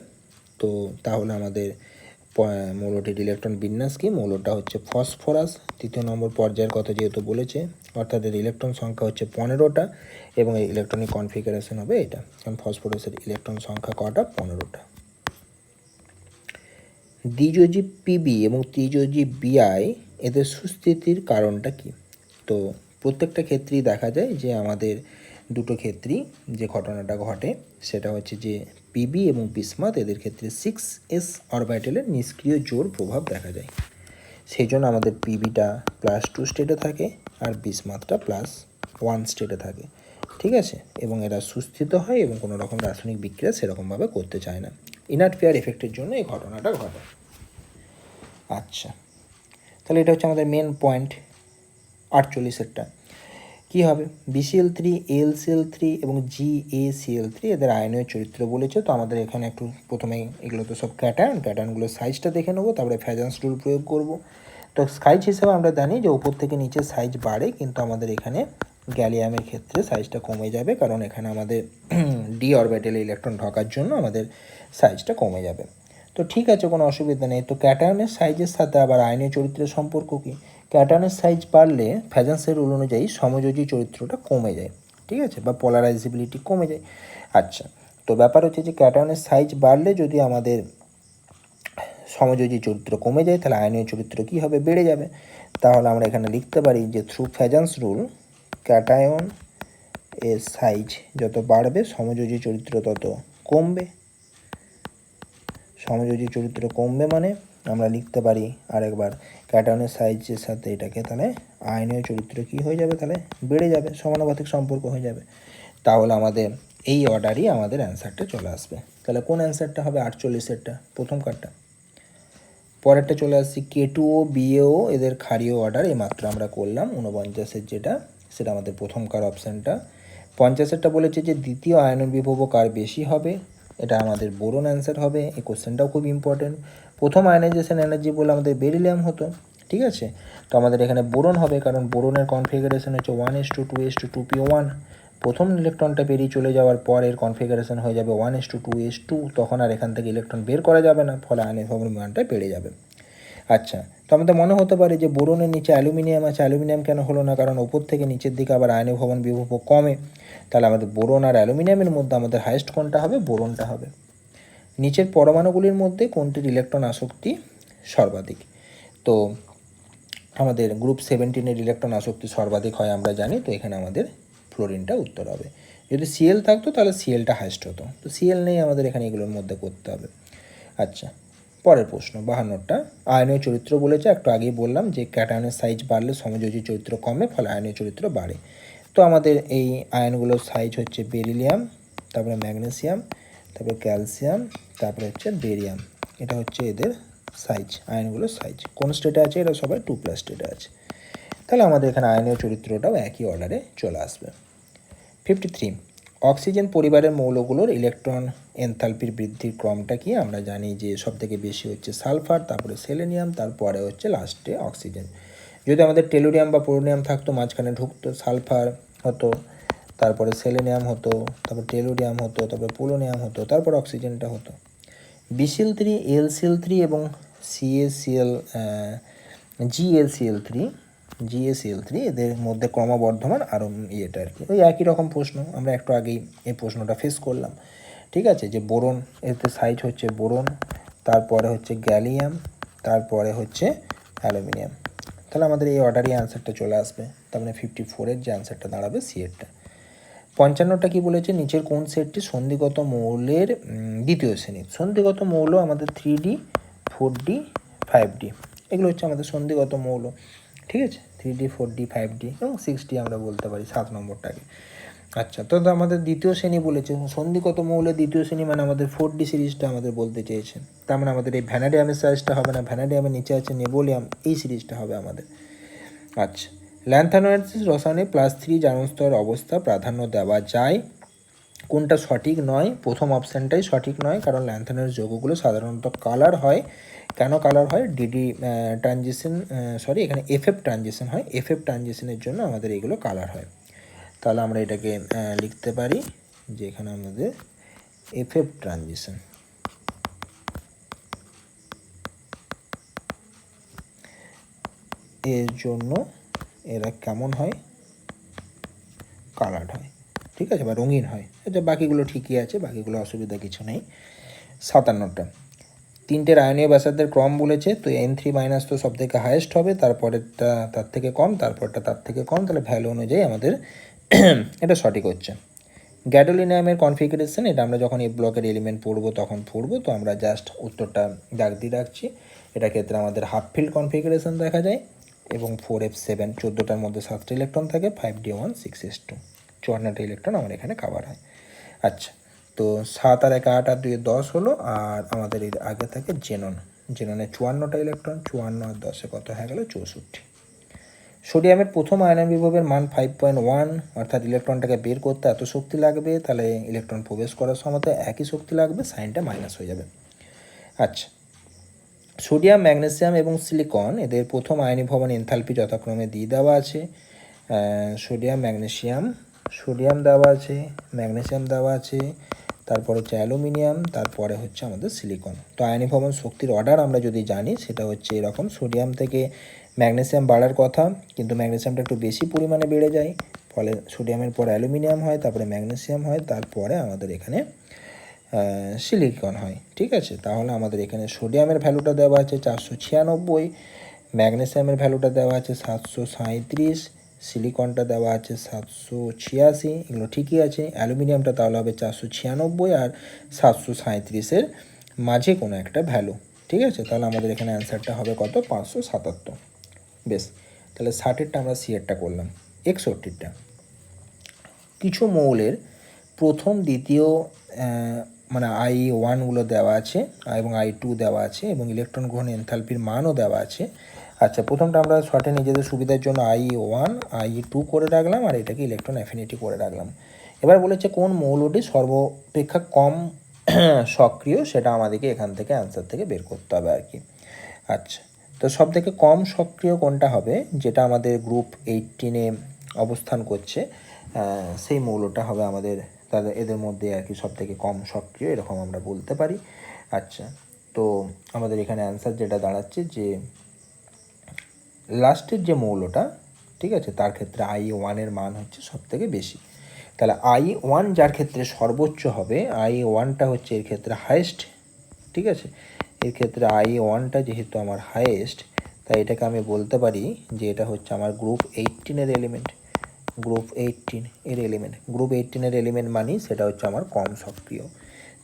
তো তাহলে আমাদের মৌলটির ইলেকট্রন বিন্যাস কি? মৌলটা হচ্ছে ফসফরাস, 3য় নম্বর পর্যায়ের কথা যেহেতু বলেছে, অর্থাৎ এর ইলেকট্রন সংখ্যা হচ্ছে 15টা এবং এই ইলেকট্রনিক কনফিগারেশন হবে এটা, কারণ ফসফরাসের ইলেকট্রন সংখ্যা কটা? 15টা। দ্বিযোজী পিবি এবং ত্রিযোজী বিআই এদের সুস্থিতির কারণটা কি? তো প্রত্যেকটা ক্ষেত্রেই দেখা যায় যে আমাদের দুটো ক্ষেত্রেই যে ঘটনাটা ঘটে সেটা হচ্ছে যে পিবি এবং বিসমাথ এদের ক্ষেত্রে 6s অরবিটালের নিষ্ক্রিয় জোর প্রভাব দেখা যায়। সেই জন্য আমাদের পিবিটা +2 স্টেটে থাকে আর বিসমাথটা +1 স্টেটে থাকে। ঠিক আছে, এবং এরা সুস্থিত হয় এবং কোনো রকম রাসায়নিক বিক্রিয়া সেরকমভাবে করতে চায় না। ইনার্ট পেয়ার এফেক্টের জন্য এই ঘটনাটা ঘটে। আচ্ছা, তাহলে এটা হচ্ছে আমাদের মেন পয়েন্ট 48-এরটা। কী হবে? BCl3, AlCl3 এবং GaCl3 এদের আয়নীয় চরিত্র বলেছে। তো আমাদের এখানে একটু প্রথমেই এগুলো তো সব ক্যাটায়নগুলোর সাইজটা দেখে নেবো, তারপরে ফ্যাজান্স রুল প্রয়োগ করব। তো সাইজ হিসেবে আমরা জানি যে ওপর থেকে নিচে সাইজ বাড়ে, কিন্তু আমাদের এখানে গ্যালিয়ামের ক্ষেত্রে সাইজটা কমে যাবে, কারণ এখানে আমাদের ডি অরবিটালে ইলেকট্রন ঢোকার জন্য আমাদের সাইজটা কমে যাবে। তো ঠিক আছে, কোনো অসুবিধা নেই। তো ক্যাটায়নের সাইজের সাথে আবার আয়নীয় চরিত্রের সম্পর্ক কী? ক্যাটায়নের সাইজ বাড়লে ফ্যাজান্সের রুল অনুযায়ী সমযোজী চরিত্রটা কমে যায়। ঠিক আছে, বা পোলারাইজেবিলিটি কমে যায়। আচ্ছা, তো ব্যাপার হচ্ছে যে ক্যাটায়নের সাইজ বাড়লে যদি আমাদের সমযোজী চরিত্র কমে যায়, তাহলে আয়নীয় চরিত্র কী হবে? বেড়ে যাবে। তাহলে আমরা এখানে লিখতে পারি যে থ্রু ফ্যাজান্স রুল ক্যাটায়ন এর সাইজ যত বাড়বে সমযোজী চরিত্র তত কমবে। সমযোজী চরিত্র কমবে মানে আমরা লিখতে পারি আরেকবার ক্যাটায়নের সাইজের সাথে এটাকে, তাহলে আয়নীয় চরিত্র কী হয়ে যাবে? তাহলে বেড়ে যাবে, সমানুপাতিক সম্পর্ক হয়ে যাবে। তাহলে আমাদের এই অর্ডারই আমাদের অ্যান্সারটা চলে আসবে। তাহলে কোন অ্যান্সারটা হবে? 48-এরটা, প্রথম কারটা। পরেরটা চলে আসছি K2O BaO এদের ক্ষারীয় অর্ডার, এইমাত্র আমরা করলাম 49-এর যেটা, সেটা আমাদের প্রথম কার অপশানটা। 50-এরটা বলেছে যে দ্বিতীয় আয়নন বিভব কার বেশি হবে, এটা আমাদের বোরন অ্যান্সার হবে। এই কোশ্চেনটাও খুব ইম্পর্টেন্ট। প্রথম আয়নাইজেশন এনার্জি বলে আমাদের বেরিলিয়াম হতো। ঠিক আছে, তো আমাদের এখানে বোরন হবে, কারণ বোরনের কনফিগারেশন হচ্ছে 1:2:2p1। প্রথম ইলেকট্রনটা বেরিয়ে চলে যাওয়ার পর এর কনফিগারেশন হয়ে যাবে 1:2:2, তখন আর এখান থেকে ইলেকট্রন বের করা যাবে না, ফলে আয়নের ভবন মানটা বেড়ে যাবে। আচ্ছা, তো আমাদের মনে হতে পারে যে বোরনের নিচে অ্যালুমিনিয়াম আছে, অ্যালুমিনিয়াম কেন হলো না? কারণ ওপর থেকে নিচের দিকে আবার আয়নীয় ভবন বিভব কমে। তাহলে আমাদের বোরন আর অ্যালুমিনিয়ামের মধ্যে আমাদের হাইয়েস্ট কোনটা হবে? বোরনটা হবে। নিচের পরমাণুগুলির মধ্যে কোনটির ইলেকট্রন আসক্তি সর্বাধিক? তো আমাদের গ্রুপ 17-এর ইলেকট্রন আসক্তি সর্বাধিক হয় আমরা জানি, তো এখানে আমাদের ফ্লোরিনটা উত্তর হবে। যদি Cl থাকতো তাহলে Clটা হাইয়েস্ট হতো, তো Cl নেই, আমাদের এখানে এগুলোর মধ্যে করতে হবে। আচ্ছা, পরের প্রশ্ন 52টা। আয়নীয় চরিত্র বলেছে, একটু আগেই বললাম যে ক্যাটায়নের সাইজ বাড়লে সমযোজী চরিত্র কমে, ফলে আয়নীয় চরিত্র বাড়ে। তো আমাদের এই আয়নগুলোর সাইজ হচ্ছে বেরিলিয়াম, তারপরে ম্যাগনেসিয়াম, তারপরে ক্যালসিয়াম, তারপরে হচ্ছে বেরিয়াম। এটা হচ্ছে এদের সাইজ, আয়নগুলোর সাইজ। কোন স্টেটে আছে? এরা সবাই 2+ স্টেটে আছে। তাহলে আমাদের এখানে আয়নীয় চরিত্রটাও একই অর্ডারে চলে আসবে। 53, অক্সিজেন পরিবারের মৌলগুলোর ইলেকট্রন এনথালপির বৃদ্ধির ক্রমটা কি? আমরা জানি যে সবথেকে বেশি হচ্ছে সালফার, তারপরে সেলেনিয়াম, তারপরে হচ্ছে লাস্টে অক্সিজেন। যদি আমাদের টেলুরিয়াম বা পোলোনিয়াম থাকতো, মাঝখানে ঢুকতো সালফার, হতো, তারপরে সেলেনিয়াম হতো, তারপর টেলুরিয়াম হতো, তারপরে পোলোনিয়াম হতো, তারপর অক্সিজেনটা হতো। BCl3, AlCl3 এবং CaCl GaCl3 GaCl3 এদের মধ্যে ক্রমবর্ধমান আরও ইয়েটা আর কি ওই একই রকম প্রশ্ন, আমরা একটু আগেই এই প্রশ্নটা ফেস করলাম। ঠিক আছে, যে বোরন, এতে সাইজ হচ্ছে বোরন, তারপরে হচ্ছে গ্যালিয়াম, তারপরে হচ্ছে অ্যালুমিনিয়াম। তাহলে আমাদের এই অর্ডারই অ্যান্সারটা চলে আসবে। তার মানে 54-এর যে অ্যান্সারটা দাঁড়াবে সিএরটা। 55টা কী বলেছে, নিচের কোন সেটটি সন্ধিগত মৌলের দ্বিতীয় শ্রেণী? সন্ধিগত মৌল আমাদের 3D, 4D, 5D, এগুলো হচ্ছে আমাদের সন্ধিগত মৌল। ঠিক আছে, 3D, 4D, 5D এবং 6D আমরা বলতে পারি 7 নম্বরটাকে। আচ্ছা, তো আমাদের দ্বিতীয় শ্রেণী বলেছে, সন্ধিগত মৌলের দ্বিতীয় শ্রেণী মানে আমাদের 4D সিরিজটা আমাদের বলতে চেয়েছে। তার মানে আমাদের এই ভ্যানাডিয়ামের সাইজটা হবে না, ভ্যানাডিয়ামের নিচে আছে নেবোলিয়াম, এই সিরিজটা হবে আমাদের। আচ্ছা, ল্যান্থানোয়েডস রসায়নে +3 জারণ স্তর অবস্থা প্রাধান্য দেওয়া যায়, কোনটা সঠিক নয়? প্রথম অপশানটাই সঠিক নয়, কারণ ল্যান্থানোয়েডস যৌগগুলো সাধারণত কালার হয়। কেন কালার হয়? ডিডি ট্রানজিশন, সরি এখানে এফএফ ট্রানজিশন হয়, এফএফ ট্রানজিশনের জন্য আমাদের এগুলো কালার হয়। তাহলে আমরা এটাকে লিখতে পারি যে এখানে আমাদের এফএফ ট্রানজিশন, এর জন্য এরা কেমন হয়? কালার্ড হয়। ঠিক আছে, বা রঙিন হয়। আচ্ছা, বাকিগুলো ঠিকই আছে, বাকিগুলো অসুবিধা কিছু নেই। 57টা, 3টে আয়নীয় ব্যাসার্ধের ক্রম বলেছে, তো N3- তো সব থেকে হায়েস্ট হবে, তারপরেরটা তার থেকে কম, তারপরটা তার থেকে কম, তাহলে ভ্যালু অনুযায়ী আমাদের এটা সঠিক হচ্ছে। গ্যাডোলিনিয়ামের কনফিগারেশন, এটা আমরা যখন এই ব্লকের এলিমেন্ট পড়বো তখন পড়বো, তো আমরা জাস্ট উত্তরটা দাগ দিয়ে রাখছি। এটা ক্ষেত্রে আমাদের হাফ ফিল্ড কনফিগারেশন দেখা যায় এবং 4f7, 14টার মধ্যে 7টা ইলেকট্রন থাকে, 5d1 6s2, 54টা ইলেকট্রন আমার এখানে কাভার হয়। আচ্ছা, তো 7 আর 1 8 আর 2 10 হলো, আর আমাদের এর আগে থাকে জেনন, জেননে 54টা ইলেকট্রন, 54 আর 10-এ কত হয়ে গেল? 64। সোডিয়ামের প্রথম আয়নন বিভবের মান 5.1, অর্থাৎ ইলেকট্রনটাকে বের করতে এত শক্তি লাগবে, তাহলে ইলেকট্রন প্রবেশ করার সময় একই শক্তি লাগবে, সাইনটা মাইনাস হয়ে যাবে। আচ্ছা, সোডিয়াম, ম্যাগনেসিয়াম এবং সিলিকন এদের প্রথম আয়নীভবন এনথালপি যথাক্রমে দিয়ে দেওয়া আছে। সোডিয়াম ম্যাগনেসিয়াম, সোডিয়াম দেওয়া আছে, ম্যাগনেসিয়াম দেওয়া আছে, তারপরে হচ্ছে অ্যালুমিনিয়াম, তারপরে হচ্ছে আমাদের সিলিকন। তো আয়নীভবন শক্তির অর্ডার আমরা যদি জানি সেটা হচ্ছে এরকম, সোডিয়াম থেকে ম্যাগনেসিয়াম বাড়ার কথা, কিন্তু ম্যাগনেসিয়ামটা একটু বেশি পরিমাণে বেড়ে যায়, ফলে সোডিয়ামের পর অ্যালুমিনিয়াম হয়, তারপরে ম্যাগনেসিয়াম হয়, তারপরে আমাদের এখানে সিলিকন হয়। ঠিক আছে, তাহলে আমাদের এখানে সোডিয়ামের ভ্যালুটা দেওয়া আছে 496, ম্যাগনেসিয়ামের ভ্যালুটা দেওয়া আছে 737, সিলিকনটা দেওয়া আছে 786, এগুলো ঠিকই আছে। অ্যালুমিনিয়ামটা তাহলে হবে 496 আর 737-এর মাঝে কোনো একটা ভ্যালু। ঠিক আছে, তাহলে আমাদের এখানে অ্যান্সারটা হবে কত? 577। বেশ, তাহলে 60-এরটা আমরা সিএরটা করলাম। 61টা, কিছু মৌলের প্রথম, দ্বিতীয় মানে I1গুলো দেওয়া আছে এবং I2 দেওয়া আছে এবং ইলেকট্রন গ্রহণ এনথালপির মানও দেওয়া আছে। আচ্ছা, প্রথমটা আমরা শর্টে নিজেদের সুবিধার জন্য I1 I2 করে রাখলাম, আর এটাকে ইলেকট্রন অ্যাফিনিটি করে রাখলাম। এবার বলেছে কোন মৌলটি সর্বাপেক্ষা কম সক্রিয়, সেটা আমাদেরকে এখান থেকে অ্যান্সার থেকে বের করতে হবে আর কি। আচ্ছা, তো সব থেকে কম সক্রিয় কোনটা হবে? যেটা আমাদের গ্রুপ 18-এ অবস্থান করছে, সেই মৌলটা হবে আমাদের, তাদের এদের মধ্যে আর কি সব থেকে কম সক্রিয়, এরকম আমরা বলতে পারি। আচ্ছা, তো আমাদের এখানে অ্যান্সার যেটা দাঁড়াচ্ছে যে লাস্টের যে মৌলটা, ঠিক আছে, তার ক্ষেত্রে I1-এর মান হচ্ছে সব থেকে বেশি। তাহলে I1 যার ক্ষেত্রে সর্বোচ্চ হবে, I1টা হচ্ছে এর ক্ষেত্রে হায়েস্ট। ঠিক আছে, এর ক্ষেত্রে I1টা যেহেতু আমার হায়েস্ট, তাই এটাকে আমি বলতে পারি যে এটা হচ্ছে আমার গ্রুপ 18-এর এলিমেন্ট, গ্রুপ 18-এর এলিমেন্ট। গ্রুপ 18-এর এলিমেন্ট মানি সেটা হচ্ছে আমার কম সক্রিয়,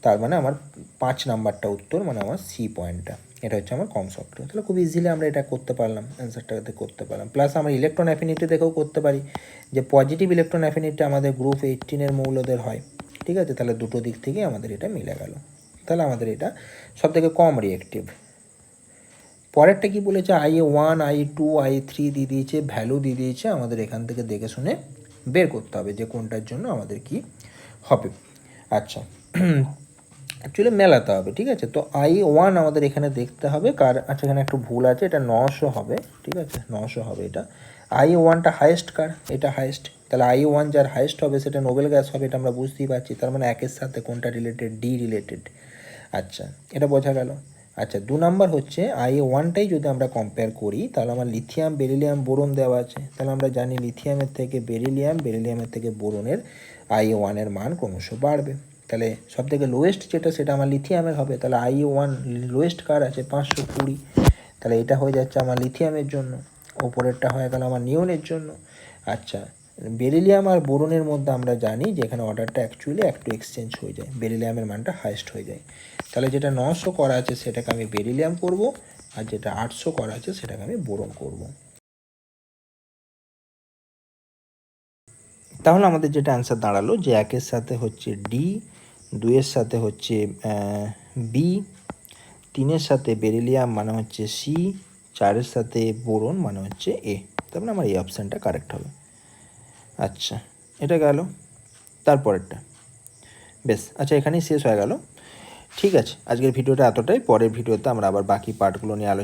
তার মানে আমার 5 নাম্বারটা উত্তর, মানে আমার সি পয়েন্টটা, এটা হচ্ছে আমার কম সক্রিয়। তাহলে খুব ইজিলি আমরা এটা করতে পারলাম, অ্যান্সারটাতে করতে পারলাম। প্লাস আমরা ইলেকট্রন অ্যাফিনিটি দেখেও করতে পারি, যে পজিটিভ ইলেকট্রন অ্যাফিনিটি আমাদের গ্রুপ 18-এর মৌলদের হয়। ঠিক আছে, তাহলে দুটো দিক থেকে আমাদের এটা মিলে গেল, তাহলে আমাদের এটা সবথেকে কম রিয়েক্টিভ। পরেরটা কি বলেছে? I1 I2 I3 দিয়ে দিয়েছে, ভ্যালু দিয়ে দিয়েছে, আমাদের এখান থেকে দেখে শুনে বের করতে হবে যে কোনটার জন্য আমাদের কি হবে। আচ্ছা, অ্যাকচুয়ালি মেলাতে হবে। ঠিক আছে, তো I1 আমাদের এখানে দেখতে হবে কার, আচ্ছা এখানে একটু ভুল আছে, এটা 900 হবে। ঠিক আছে, 900 হবে এটা। I1টা হায়েস্ট কার? এটা হায়েস্ট, তাহলে I1 যার হাইয়েস্ট হবে সেটা নোবেল গ্যাস হবে, এটা আমরা বুঝতেই পারছি। তার মানে একের সাথে কোনটা রিলেটেড? D related. আচ্ছা, এটা বোঝা গেল। আচ্ছা, 2 নাম্বার হচ্ছে I1টাই যদি আমরা কম্পেয়ার করি, তাহলে আমার লিথিয়াম, বেরিলিয়াম, বোরন দেওয়া আছে। তাহলে আমরা জানি লিথিয়ামের থেকে বেরিলিয়াম, বেরিলিয়ামের থেকে বোরনের I1 এর মান ক্রমশ বাড়বে। তাহলে সব থেকে লোয়েস্ট যেটা সেটা আমার লিথিয়ামের হবে। তাহলে I1 লোয়েস্ট কার আছে? 520। তাহলে এটা হয়ে যাচ্ছে আমার লিথিয়ামের জন্য, ওপরেরটা হয়ে গেল আমার নিয়নের জন্য। আচ্ছা, বেরিলিয়াম আর বোরনের মধ্যে আমরা জানি যে এখানে অর্ডারটা অ্যাকচুয়ালি একটু এক্সচেঞ্জ হয়ে যায়, বেরিলিয়ামের মানটা হাইয়েস্ট হয়ে যায়। তাহলে যেটা 900 করা আছে সেটাকে আমি বেরিলিয়াম করব, আর যেটা 800 করা আছে সেটাকে আমি বোরন করব। তাহলে আমাদের যেটা অ্যান্সার দাঁড়ালো যে 1-এর সাথে হচ্ছে ডি, 2-এর সাথে হচ্ছে বি, 3-এর সাথে বেরিলিয়াম মানে হচ্ছে সি, 4-এর সাথে বোরন মানে হচ্ছে এ। তারপরে আমার এই অপশানটা কারেক্ট হবে। আচ্ছা, এটা গেল। তারপরেরটা বেশ, আচ্ছা এখানেই শেষ হয়ে গেল। ঠিক আছে, আজকের ভিডিওটা এতটাই। পরের ভিডিওতে আমরা আবার বাকি পার্টগুলো নিয়ে আলোচনা